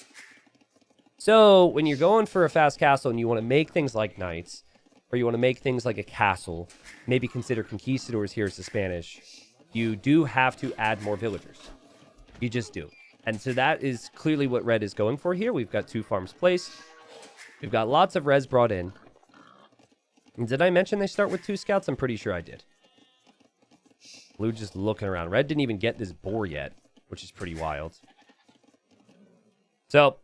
So when you're going for a fast castle and you want to make things like knights, or you want to make things like a castle, maybe consider conquistadors here as the Spanish, you do have to add more villagers. You just do. And so that is clearly what red is going for here. We've got 2 farms placed. We've got lots of res brought in. And did I mention they start with 2 scouts? I'm pretty sure I did. Blue just looking around. Red didn't even get this boar yet, which is pretty wild. So,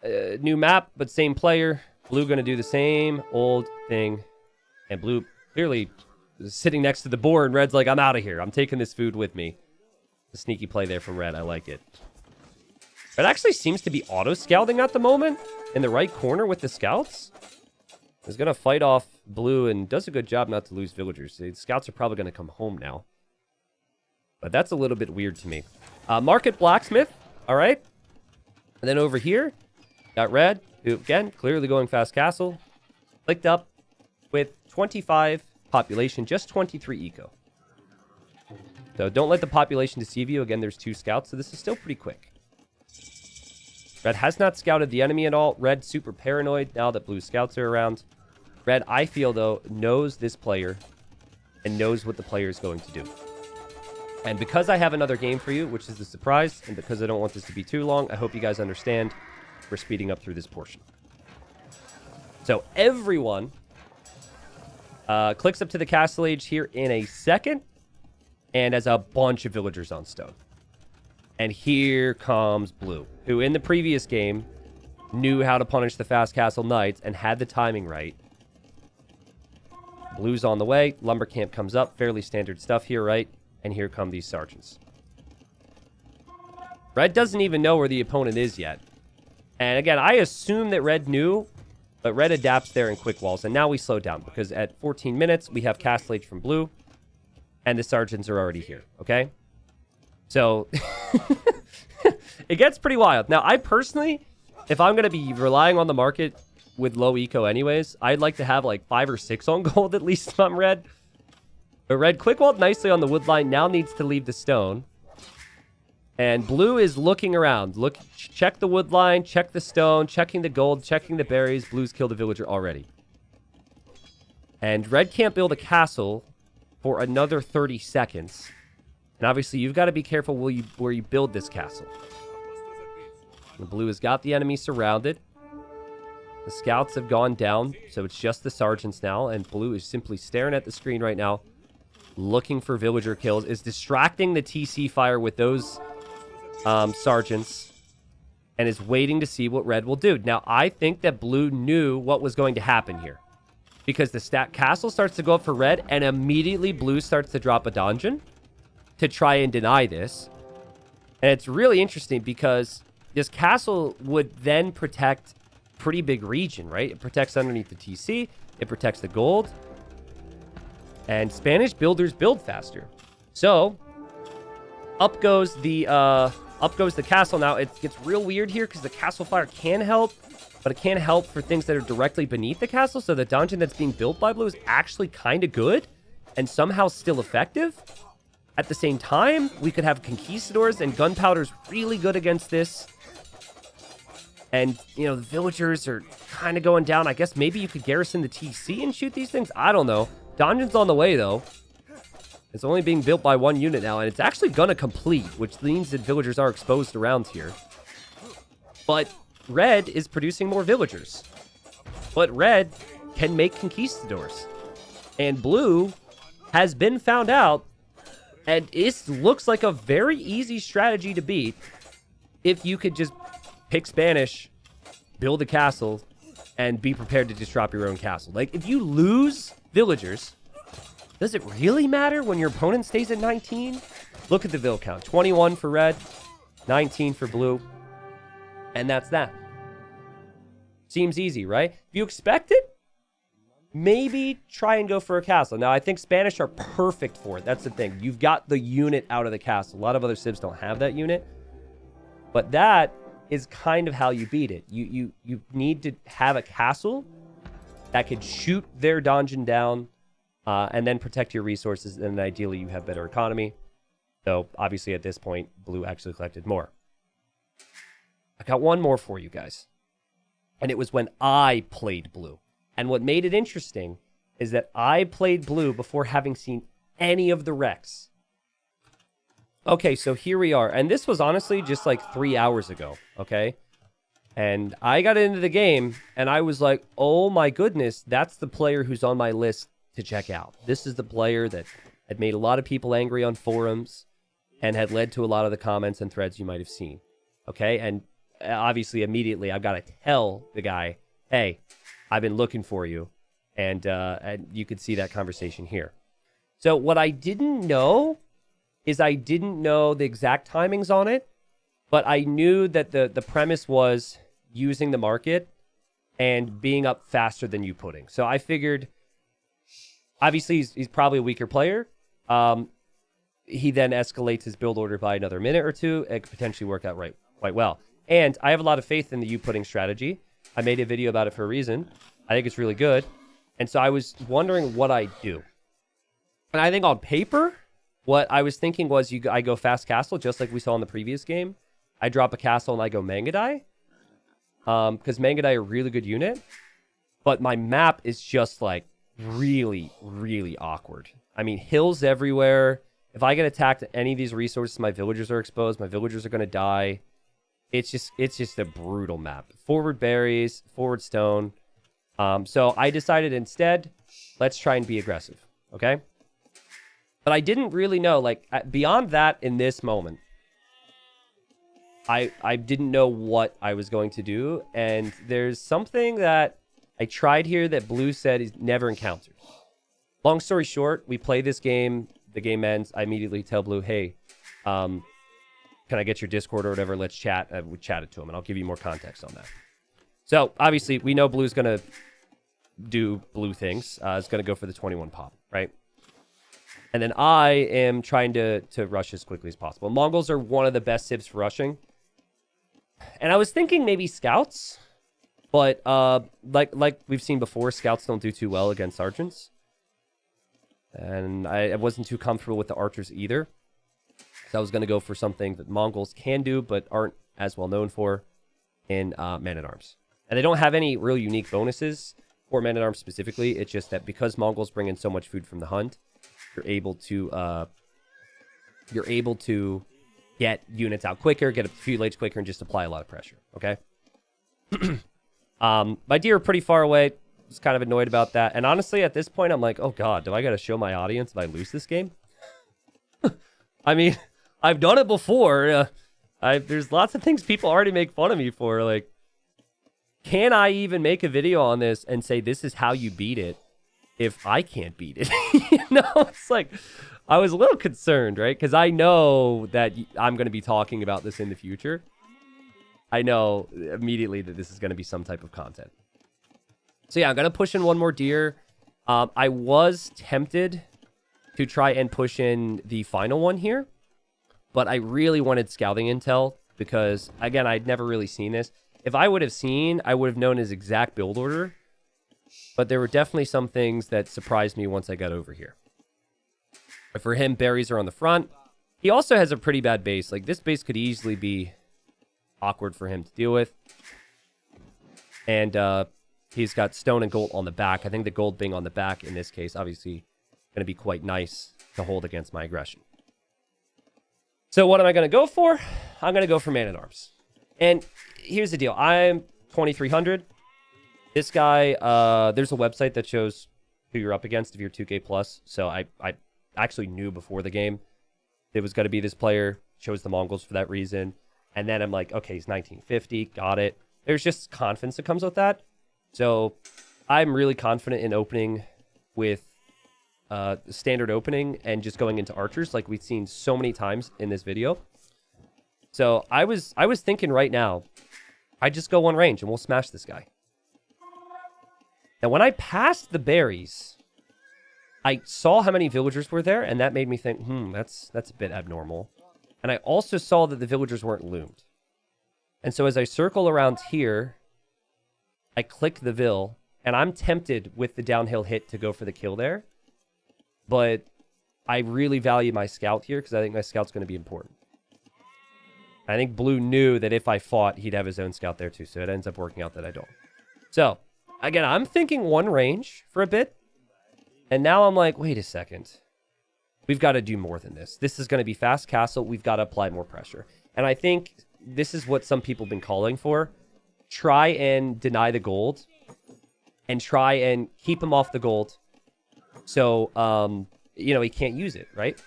new map, but same player. Blue going to do the same old thing. And blue clearly is sitting next to the boar, and red's like, I'm out of here. I'm taking this food with me. The sneaky play there from red. I like it. Red actually seems to be auto-scouting at the moment in the right corner with the scouts. is going to fight off blue and does a good job not to lose villagers. The scouts are probably going to come home now. But that's a little bit weird to me. Market blacksmith. All right. And then over here, got red, who, again, clearly going fast castle. Clicked up with 25 population, just 23 eco. So don't let the population deceive you. Again, there's 2 scouts, so this is still pretty quick. Red has not scouted the enemy at all. Red super paranoid now that blue scouts are around. Red, I feel, though, knows this player and knows what the player is going to do. And because I have another game for you, which is the surprise, and because I don't want this to be too long, I hope you guys understand we're speeding up through this portion. So everyone clicks up to the castle age here in a second and has a bunch of villagers on stone. And here comes blue, who in the previous game knew how to punish the fast castle knights and had the timing right. Blue's on the way. Lumber camp comes up. Fairly standard stuff here, right? And here come these sergeants. Red doesn't even know where the opponent is yet. And again, I assume that Red knew, but Red adapts there in quick walls. And now we slow down because at 14 minutes, we have castle age from blue. And the sergeants are already here, okay? So, it gets pretty wild. Now, I personally, if I'm going to be relying on the market with low eco anyways, I'd like to have like 5 or 6 on gold at least if I'm red. But red quick-walled nicely on the wood line, now needs to leave the stone. And blue is looking around. Look, check the wood line, check the stone, checking the gold, checking the berries. Blue's killed a villager already. And red can't build a castle for another 30 seconds. And obviously, you've got to be careful where you build this castle. The blue has got the enemy surrounded. The scouts have gone down, so it's just the sergeants now. And blue is simply staring at the screen right now, looking for villager kills. Is distracting the TC fire with those sergeants. And is waiting to see what red will do. Now, I think that blue knew what was going to happen here. Because the castle starts to go up for red, and immediately blue starts to drop a dungeon to try and deny this. And it's really interesting because this castle would then protect pretty big region, right? It protects underneath the TC. It protects the gold. And Spanish builders build faster. So, up goes the castle. Now, it gets real weird here because the castle fire can help, but it can't help for things that are directly beneath the castle. So the dungeon that's being built by blue is actually kind of good and somehow still effective. At the same time, we could have conquistadors, and gunpowder's really good against this. And, you know, the villagers are kind of going down. I guess maybe you could garrison the TC and shoot these things. I don't know. Dungeon's on the way, though. It's only being built by 1 unit now, and it's actually going to complete, which means that villagers are exposed around here. But red is producing more villagers. But red can make conquistadors. And blue has been found out. And it looks like a very easy strategy to beat if you could just pick Spanish, build a castle, and be prepared to just drop your own castle. Like, if you lose villagers, does it really matter when your opponent stays at 19? Look at the vill count. 21 for red, 19 for blue. And that's that. Seems easy, right? If you expect it, maybe try and go for a castle. Now, I think Spanish are perfect for it. That's the thing. You've got the unit out of the castle. A lot of other civs don't have that unit. But that is kind of how you beat it. You need to have a castle that could shoot their dungeon down and then protect your resources. And ideally, you have better economy. So, obviously, at this point, blue actually collected more. I got one more for you guys. And it was when I played blue. And what made it interesting is that I played blue before having seen any of the wrecks. Okay, so here we are. And this was honestly just like 3 hours ago, okay? And I got into the game, and I was like, oh my goodness, that's the player who's on my list to check out. This is the player that had made a lot of people angry on forums and had led to a lot of the comments and threads you might have seen, okay? And obviously, immediately, I've got to tell the guy, hey, I've been looking for you, and you could see that conversation here. So what I didn't know is I didn't know the exact timings on it, but I knew that the premise was using the market and being up faster than YouPudding. So I figured, obviously, he's probably a weaker player. He then escalates his build order by another minute or two. It could potentially work out quite well. And I have a lot of faith in the YouPudding strategy. I made a video about it for a reason. I think it's really good. And so I was wondering what I do. And I think on paper, what I was thinking was I go fast castle, just like we saw in the previous game. I drop a castle and I go Mangadai. Because Mangadai are a really good unit. But my map is just like really, really awkward. I mean, hills everywhere. If I get attacked at any of these resources, my villagers are exposed. My villagers are going to die. It's just a brutal map. Forward berries, forward stone. So I decided instead, let's try and be aggressive, okay? But I didn't really know, like, beyond that in this moment, I didn't know what I was going to do. And there's something that I tried here that Blue said he's never encountered. Long story short, we play this game. The game ends. I immediately tell Blue, hey, can I get your Discord or whatever? Let's chat. We chatted to him, and I'll give you more context on that. So, obviously, we know Blue's going to do Blue things. It's going to go for the 21 pop, right? And then I am trying to rush as quickly as possible. Mongols are one of the best tips for rushing. And I was thinking maybe scouts, but like we've seen before, scouts don't do too well against sergeants. And I wasn't too comfortable with the archers either. So I was going to go for something that Mongols can do, but aren't as well known for in Man-at-Arms. And they don't have any real unique bonuses for Man-at-Arms specifically. It's just that because Mongols bring in so much food from the hunt, you're able to get units out quicker, get a few lates quicker, and just apply a lot of pressure, okay? My deer are pretty far away. Was kind of annoyed about that. And honestly, at this point, I'm like, oh God, do I got to show my audience if I lose this game? I mean, I've done it before. There's lots of things people already make fun of me for. Like, can I even make a video on this and say this is how you beat it if I can't beat it? It's like, I was a little concerned, right? Because I know that I'm going to be talking about this in the future. I know immediately that this is going to be some type of content. So yeah, I'm going to push in one more deer. I was tempted to try and push in the final one here, but I really wanted scouting intel because, again, I'd never really seen this. If I would have seen, I would have known his exact build order, but there were definitely some things that surprised me once I got over here. But for him, berries are on the front. He also has a pretty bad base. Like, this base could easily be awkward for him to deal with. And, he's got stone and gold on the back. I think the gold being on the back in this case, obviously, going to be quite nice to hold against my aggression. So what am I going to go for? I'm going to go for Man-at-Arms. And here's the deal. I'm 2,300. This guy, there's a website that shows who you're up against if you're 2K+. So I actually knew before the game it was going to be this player. Chose the Mongols for that reason. And then I'm like, okay, he's 1950. Got it. There's just confidence that comes with that. So I'm really confident in opening with standard opening and just going into archers like we've seen so many times in this video. So I was thinking right now, I just go one range and we'll smash this guy. Now when I passed the berries, I saw how many villagers were there, and that made me think, that's a bit abnormal. And I also saw that the villagers weren't loomed. And so as I circle around here, I click the Vil, and I'm tempted with the downhill hit to go for the kill there. But I really value my scout here because I think my scout's going to be important. I think Blue knew that if I fought, he'd have his own scout there too, so it ends up working out that I don't. So, again, I'm thinking one range for a bit. And now I'm like, wait a second. We've got to do more than this. This is going to be fast castle. We've got to apply more pressure. And I think this is what some people have been calling for. Try and deny the gold. And try and keep him off the gold. So, he can't use it, right?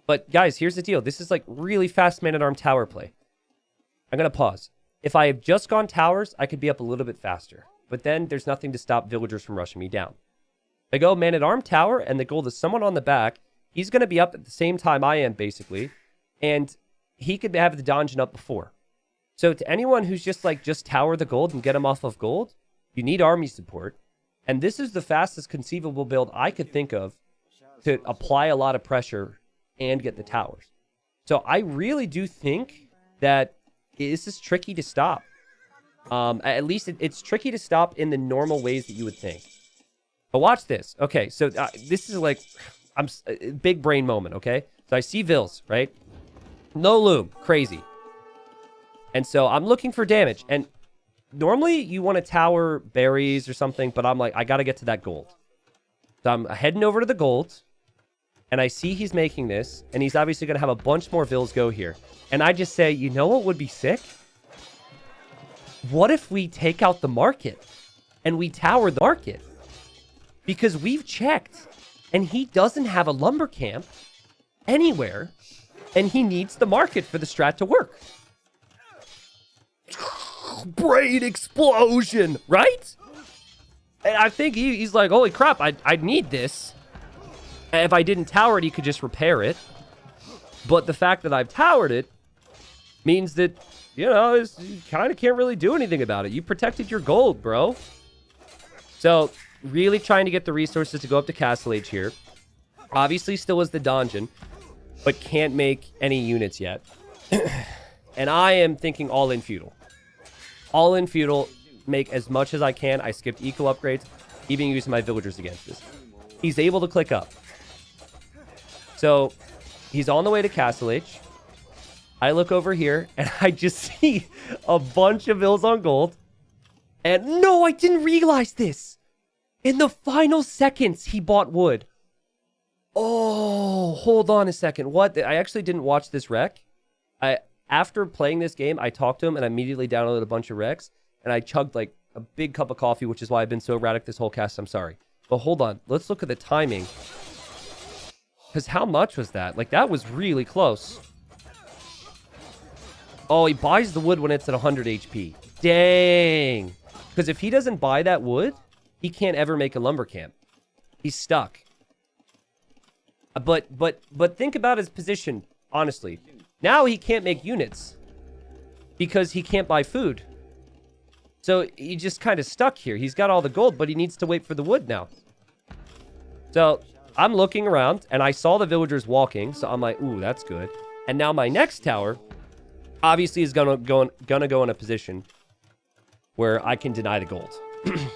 But, guys, here's the deal. This is, like, really fast Man-at-Arm tower play. I'm going to pause. If I have just gone towers, I could be up a little bit faster. But then there's nothing to stop villagers from rushing me down. I go Man-at-Arm tower, and the gold is someone on the back. He's going to be up at the same time I am, basically. And he could have the dungeon up before. So to anyone who's just tower the gold and get him off of gold, You need army support. And this is the fastest conceivable build I could think of to apply a lot of pressure and get the towers. So I really do think that this is tricky to stop. At least it's tricky to stop in the normal ways that you would think. But watch this. Okay, so this is like big brain moment, okay? So I see Vils, right? No loom. Crazy. And so I'm looking for damage. And normally you want to tower berries or something, but I'm like, I got to get to that gold. So I'm heading over to the gold. And I see he's making this. And he's obviously going to have a bunch more Vils go here. And I just say, you know what would be sick? What if we take out the market and we tower the market? Because we've checked and he doesn't have a lumber camp anywhere and he needs the market for the strat to work. Brain explosion, right? And I think he's like, holy crap, I need this. And if I didn't tower it, he could just repair it. But the fact that I've towered it means that, you know, you kind of can't really do anything about it. You protected your gold, bro. So, really trying to get the resources to go up to Castle Age here. Obviously, still is the dungeon, but can't make any units yet. And I am thinking all-in feudal. All-in feudal, make as much as I can. I skipped eco upgrades, even using my villagers against this. He's able to click up. So, he's on the way to Castle Age. I look over here, and I just see a bunch of Vils on gold. And no, I didn't realize this. In the final seconds, he bought wood. Oh, hold on a second. What? I actually didn't watch this rec. After playing this game, I talked to him, and I immediately downloaded a bunch of recs. And I chugged, like, a big cup of coffee, which is why I've been so erratic this whole cast. I'm sorry. But hold on. Let's look at the timing. Because how much was that? Like, that was really close. Oh, he buys the wood when it's at 100 HP. Dang. Because if he doesn't buy that wood, he can't ever make a lumber camp. He's stuck. But think about his position, honestly. Now he can't make units. Because he can't buy food. So he's just kind of stuck here. He's got all the gold, but he needs to wait for the wood now. So I'm looking around, and I saw the villagers walking. So I'm like, ooh, that's good. And now my next tower obviously is gonna go in a position where I can deny the gold.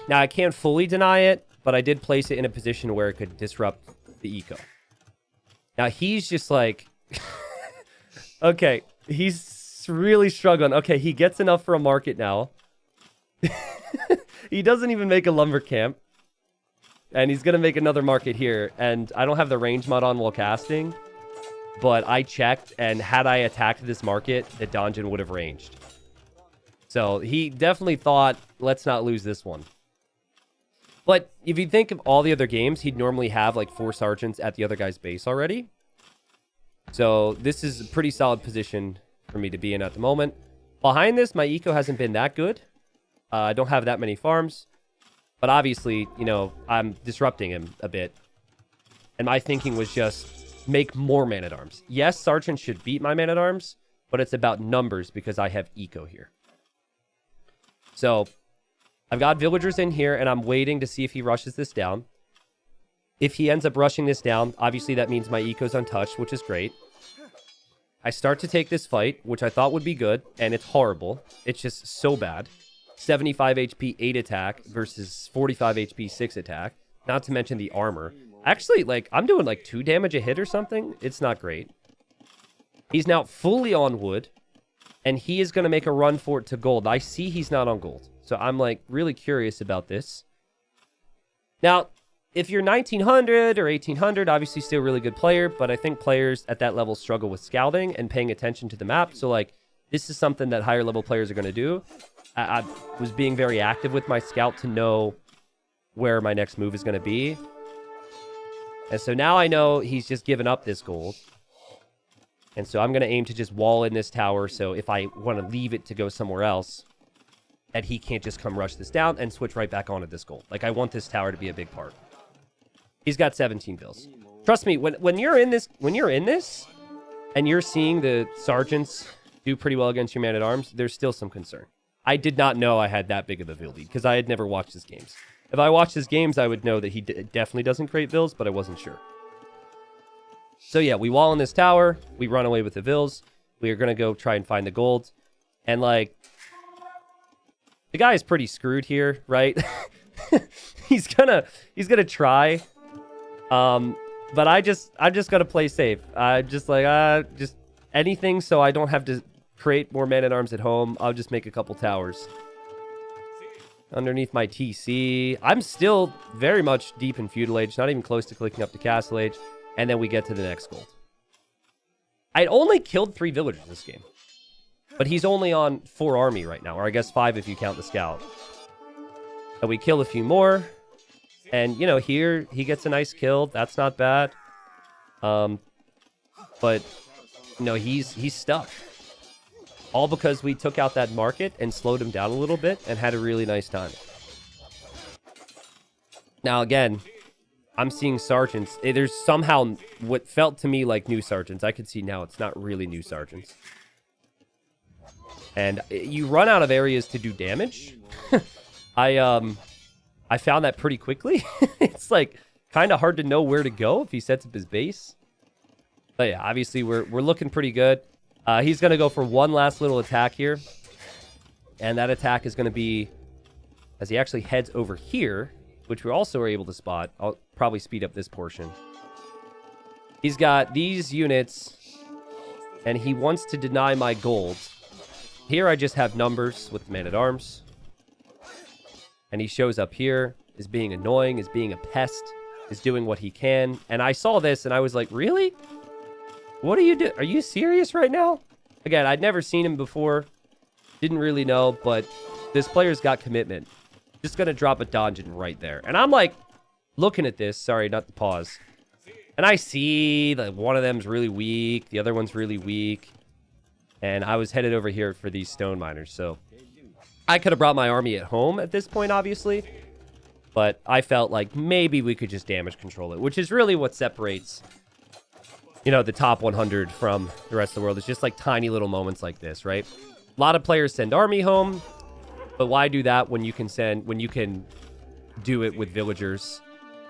Now, I can't fully deny it, but I did place it in a position where it could disrupt the eco. Now, he's just like... okay, he's really struggling. Okay, he gets enough for a market now. He doesn't even make a lumber camp. And he's going to make another market here. And I don't have the range mod on while casting. But I checked, and had I attacked this market, the dungeon would have ranged. So he definitely thought, let's not lose this one. But if you think of all the other games, he'd normally have like 4 sergeants at the other guy's base already. So this is a pretty solid position for me to be in at the moment. Behind this, my eco hasn't been that good. I don't have that many farms. But obviously, you know, I'm disrupting him a bit. And my thinking was just make more man-at-arms. Yes, sergeants should beat my man-at-arms, but it's about numbers because I have eco here. So, I've got villagers in here, and I'm waiting to see if he rushes this down. If he ends up rushing this down, obviously that means my eco's untouched, which is great. I start to take this fight, which I thought would be good, and it's horrible. It's just so bad. 75 HP, 8 attack versus 45 HP, 6 attack. Not to mention the armor. Actually, like, I'm doing like 2 damage a hit or something. It's not great. He's now fully on wood. And he is going to make a run for it to gold. I see he's not on gold. So I'm like really curious about this. Now, if you're 1900 or 1800, obviously still a really good player. But I think players at that level struggle with scouting and paying attention to the map. So like, this is something that higher level players are going to do. I was being very active with my scout to know where my next move is going to be. And so now I know he's just given up this gold. And so I'm going to aim to just wall in this tower. So if I want to leave it to go somewhere else, that he can't just come rush this down and switch right back onto this gold. Like, I want this tower to be a big part. He's got 17 bills. Trust me, when you're in this, and you're seeing the sergeants do pretty well against your man-at-arms, there's still some concern. I did not know I had that big of a Vil lead because I had never watched his games. If I watched his games, I would know that he definitely doesn't create Vils, but I wasn't sure. So yeah, we wall in this tower. We run away with the Vils. We are going to go try and find the gold. And like, the guy is pretty screwed here, right? he's gonna try. But I'm just gonna play safe. Just anything so I don't have to create more man-at-arms at home. I'll just make a couple towers. Underneath my TC. I'm still very much deep in Feudal Age, not even close to clicking up to Castle Age. And then we get to the next gold. I'd only killed 3 villagers this game. But he's only on 4 army right now, or I guess 5 if you count the scout. And we kill a few more. And, you know, here he gets a nice kill. That's not bad. But, you know, he's stuck. All because we took out that market and slowed him down a little bit and had a really nice time. Now, again, I'm seeing sergeants. There's somehow what felt to me like new sergeants. I could see now it's not really new sergeants. And you run out of areas to do damage. I found that pretty quickly. It's like kind of hard to know where to go if he sets up his base. But yeah, obviously we're looking pretty good. He's going to go for one last little attack here. And that attack is going to be as he actually heads over here, which we also are able to spot. I'll probably speed up this portion. He's got these units, and he wants to deny my gold. Here I just have numbers with man-at-arms. And he shows up here, is being annoying, is being a pest, is doing what he can. And I saw this, and I was like, really? What are you doing? Are you serious right now? Again, I'd never seen him before. Didn't really know, but this player's got commitment. Just going to drop a dungeon right there. And I'm like, looking at this. Sorry, not the pause. And I see that one of them's really weak. The other one's really weak. And I was headed over here for these stone miners. So I could have brought my army at home at this point, obviously. But I felt like maybe we could just damage control it, which is really what separates, you know, the top 100 from the rest of the world. It's just like tiny little moments like this, right? A lot of players send army home, but why do that when you can do it with villagers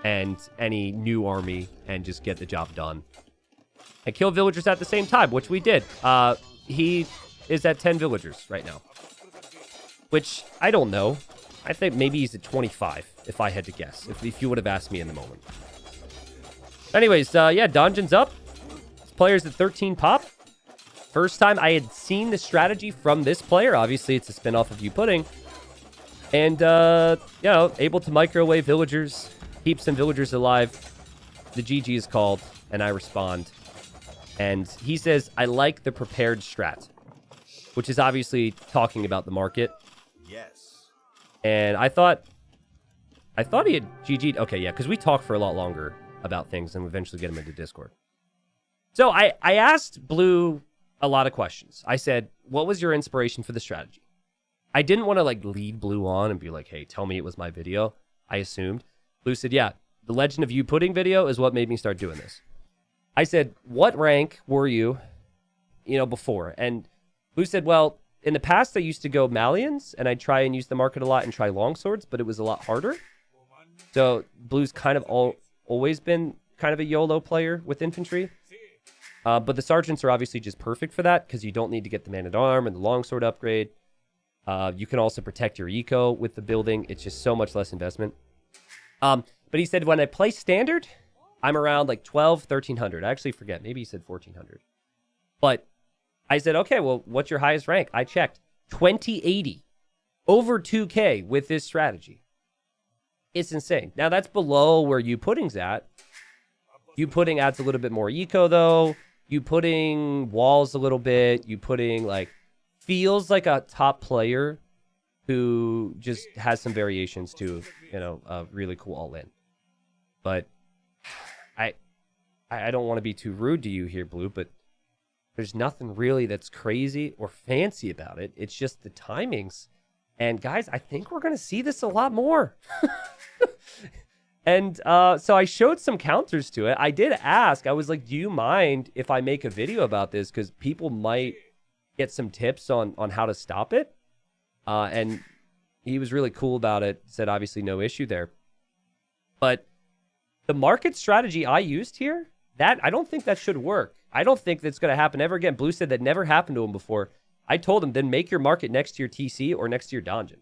and any new army and just get the job done and kill villagers at the same time, which we did. He is at 10 villagers right now, which I don't know. I think maybe he's at 25 if I had to guess, if you would have asked me in the moment. Anyways, yeah, dungeon's up. This player's at 13 pop. First time I had seen the strategy from this player. Obviously, it's a spin-off of YouPudding. And, you know, able to microwave villagers, keep some villagers alive. The GG is called, and I respond. And he says, I like the prepared strat, which is obviously talking about the market. Yes. And I thought he had GG'd. Okay, yeah, because we talk for a lot longer about things and eventually get him into Discord. So I asked Blue a lot of questions. I said, what was your inspiration for the strategy? I didn't want to like lead Blue on and be like, hey, tell me it was my video. I assumed. Blue said, yeah, the Legend of YouPudding video is what made me start doing this. I said, what rank were you, before? And Blue said, well, in the past, I used to go Malians, and I'd try and use the market a lot and try longswords, but it was a lot harder. So Blue's kind of always been kind of a YOLO player with infantry. But the sergeants are obviously just perfect for that because you don't need to get the man-at-arm and the longsword upgrade. You can also protect your eco with the building. It's just so much less investment. But he said, when I play standard, I'm around like 1,300. I actually forget. Maybe he said 1,400. But I said, okay, well, what's your highest rank? I checked. 2080. Over 2K with this strategy. It's insane. Now, that's below where YouPudding's at. YouPudding adds a little bit more eco, though. YouPudding walls a little bit. YouPudding, like, feels like a top player who just has some variations to, a really cool all-in. But I don't want to be too rude to you here, Blue, but there's nothing really that's crazy or fancy about it. It's just the timings. And guys, I think we're going to see this a lot more. And so I showed some counters to it. I did ask, I was like, do you mind if I make a video about this? Because people might get some tips on how to stop it. And he was really cool about it. Said obviously no issue there. But the market strategy I used here, that I don't think that should work. I don't think that's going to happen ever again. Blue said that never happened to him before. I told him, then make your market next to your TC or next to your donjon,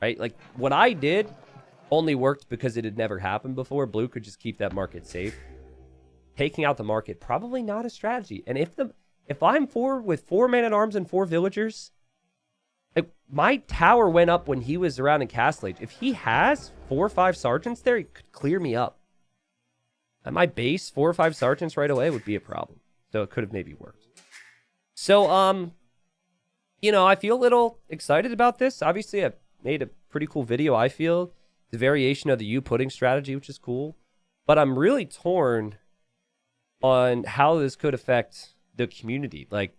right? Like, what I did only worked because it had never happened before. Blue could just keep that market safe. Taking out the market, probably not a strategy. And if I'm with 4 man-at-arms and 4 villagers, like, my tower went up when he was around in Castle Age. If he has 4 or 5 sergeants there, he could clear me up. At my base, 4 or 5 sergeants right away would be a problem. So it could have maybe worked. So, you know, I feel a little excited about this. Obviously, I made a pretty cool video, I feel. The variation of the YouPudding strategy, which is cool. But I'm really torn on how this could affect the community. Like,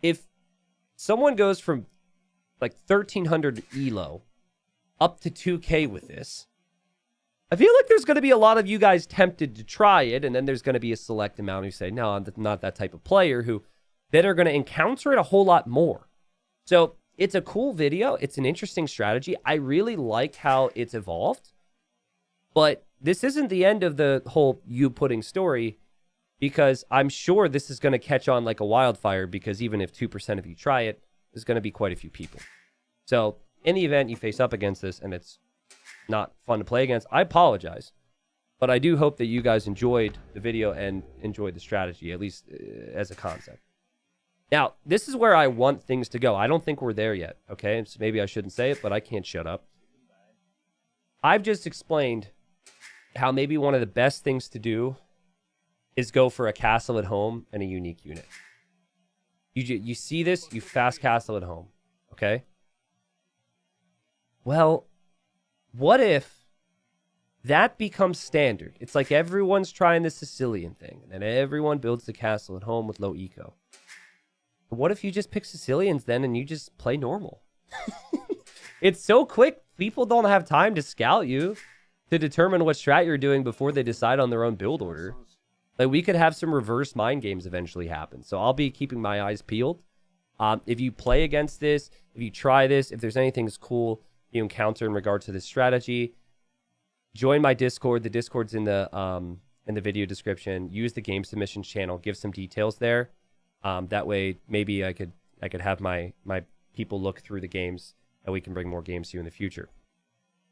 if someone goes from, like, 1,300 elo up to 2K with this, I feel like there's going to be a lot of you guys tempted to try it, and then there's going to be a select amount who say, no, I'm not that type of player, who then are going to encounter it a whole lot more. So it's a cool video. It's an interesting strategy. I really like how it's evolved, but this isn't the end of the whole YouPudding story, because I'm sure this is going to catch on like a wildfire, because even if 2% of you try it, there's going to be quite a few people. So in the event you face up against this and it's not fun to play against, I apologize, but I do hope that you guys enjoyed the video and enjoyed the strategy, at least as a concept. Now, this is where I want things to go. I don't think we're there yet, okay? So maybe I shouldn't say it, but I can't shut up. I've just explained how maybe one of the best things to do is go for a castle at home and a unique unit. You see this, you fast castle at home, okay? Well, what if that becomes standard? It's like everyone's trying the Sicilian thing, and then everyone builds the castle at home with low eco. What if you just pick Sicilians then and you just play normal? It's so quick, people don't have time to scout you to determine what strat you're doing before they decide on their own build order. Like, we could have some reverse mind games eventually happen. So I'll be keeping my eyes peeled. If you play against this, if you try this, if there's anything that's cool you encounter in regards to this strategy, join my Discord. The Discord's in the video description. Use the game submissions channel. Give some details there. That way, maybe I could have my people look through the games, and we can bring more games to you in the future.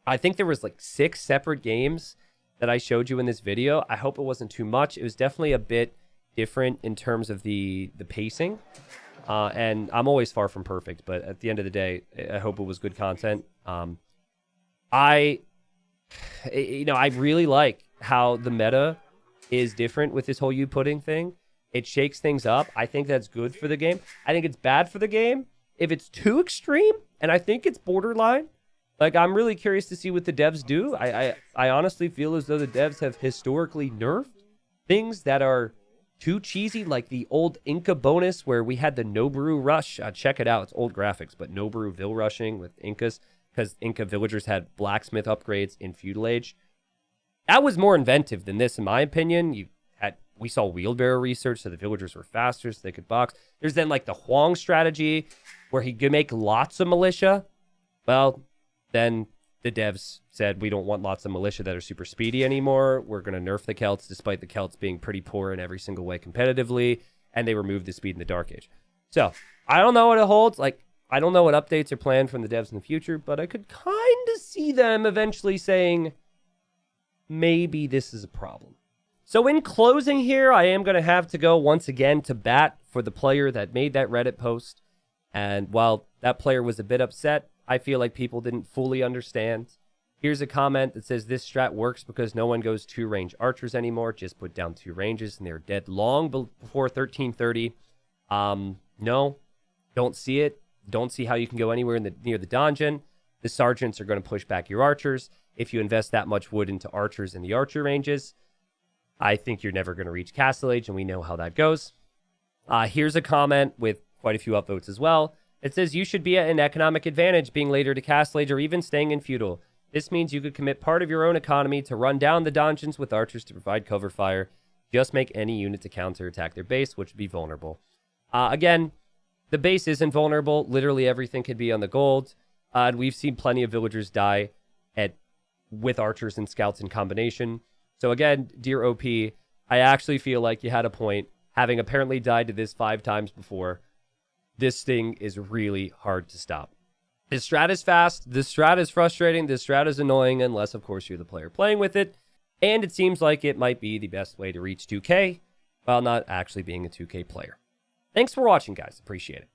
I think there was like 6 separate games that I showed you in this video. I hope it wasn't too much. It was definitely a bit different in terms of the pacing. And I'm always far from perfect, but at the end of the day, I hope it was good content. I really like how the meta is different with this whole YouPudding thing. It shakes things up. I think that's good for the game. I think it's bad for the game if it's too extreme, and I think it's borderline. Like, I'm really curious to see what the devs do. I honestly feel as though the devs have historically nerfed things that are too cheesy, like the old Inca bonus where we had the no brew rush. Check it out. It's old graphics, but no brew vill rushing with Incas, because Inca villagers had blacksmith upgrades in feudal age. That was more inventive than this, in my opinion. We saw wheelbarrow research, so the villagers were faster, so they could box. There's then like the Huang strategy, where he could make lots of militia. Well, then the devs said, we don't want lots of militia that are super speedy anymore. We're going to nerf the Celts, despite the Celts being pretty poor in every single way competitively. And they removed the speed in the Dark Age. So, I don't know what it holds. Like, I don't know what updates are planned from the devs in the future, but I could kind of see them eventually saying, maybe this is a problem. So in closing here, I am going to have to go once again to bat for the player that made that Reddit post. And while that player was a bit upset, I feel like people didn't fully understand. Here's a comment that says, this strat works because no one goes 2-range archers anymore. Just put down 2 ranges and they're dead long before 1330. No, don't see it. Don't see how you can go anywhere near the donjon. The sergeants are going to push back your archers. If you invest that much wood into archers in the archer ranges, I think you're never going to reach Castle Age, and we know how that goes. Here's a comment with quite a few upvotes as well. It says, you should be at an economic advantage being later to Castle Age or even staying in feudal. This means you could commit part of your own economy to run down the donjons with archers to provide cover fire. Just make any unit to counterattack their base, which would be vulnerable. Again, The base is invulnerable. Literally everything could be on the gold. And we've seen plenty of villagers die with archers and scouts in combination. So again, dear OP, I actually feel like you had a point. Having apparently died to this 5 times before, this thing is really hard to stop. This strat is fast. This strat is frustrating. This strat is annoying, unless, of course, you're the player playing with it. And it seems like it might be the best way to reach 2K while not actually being a 2K player. Thanks for watching, guys. Appreciate it.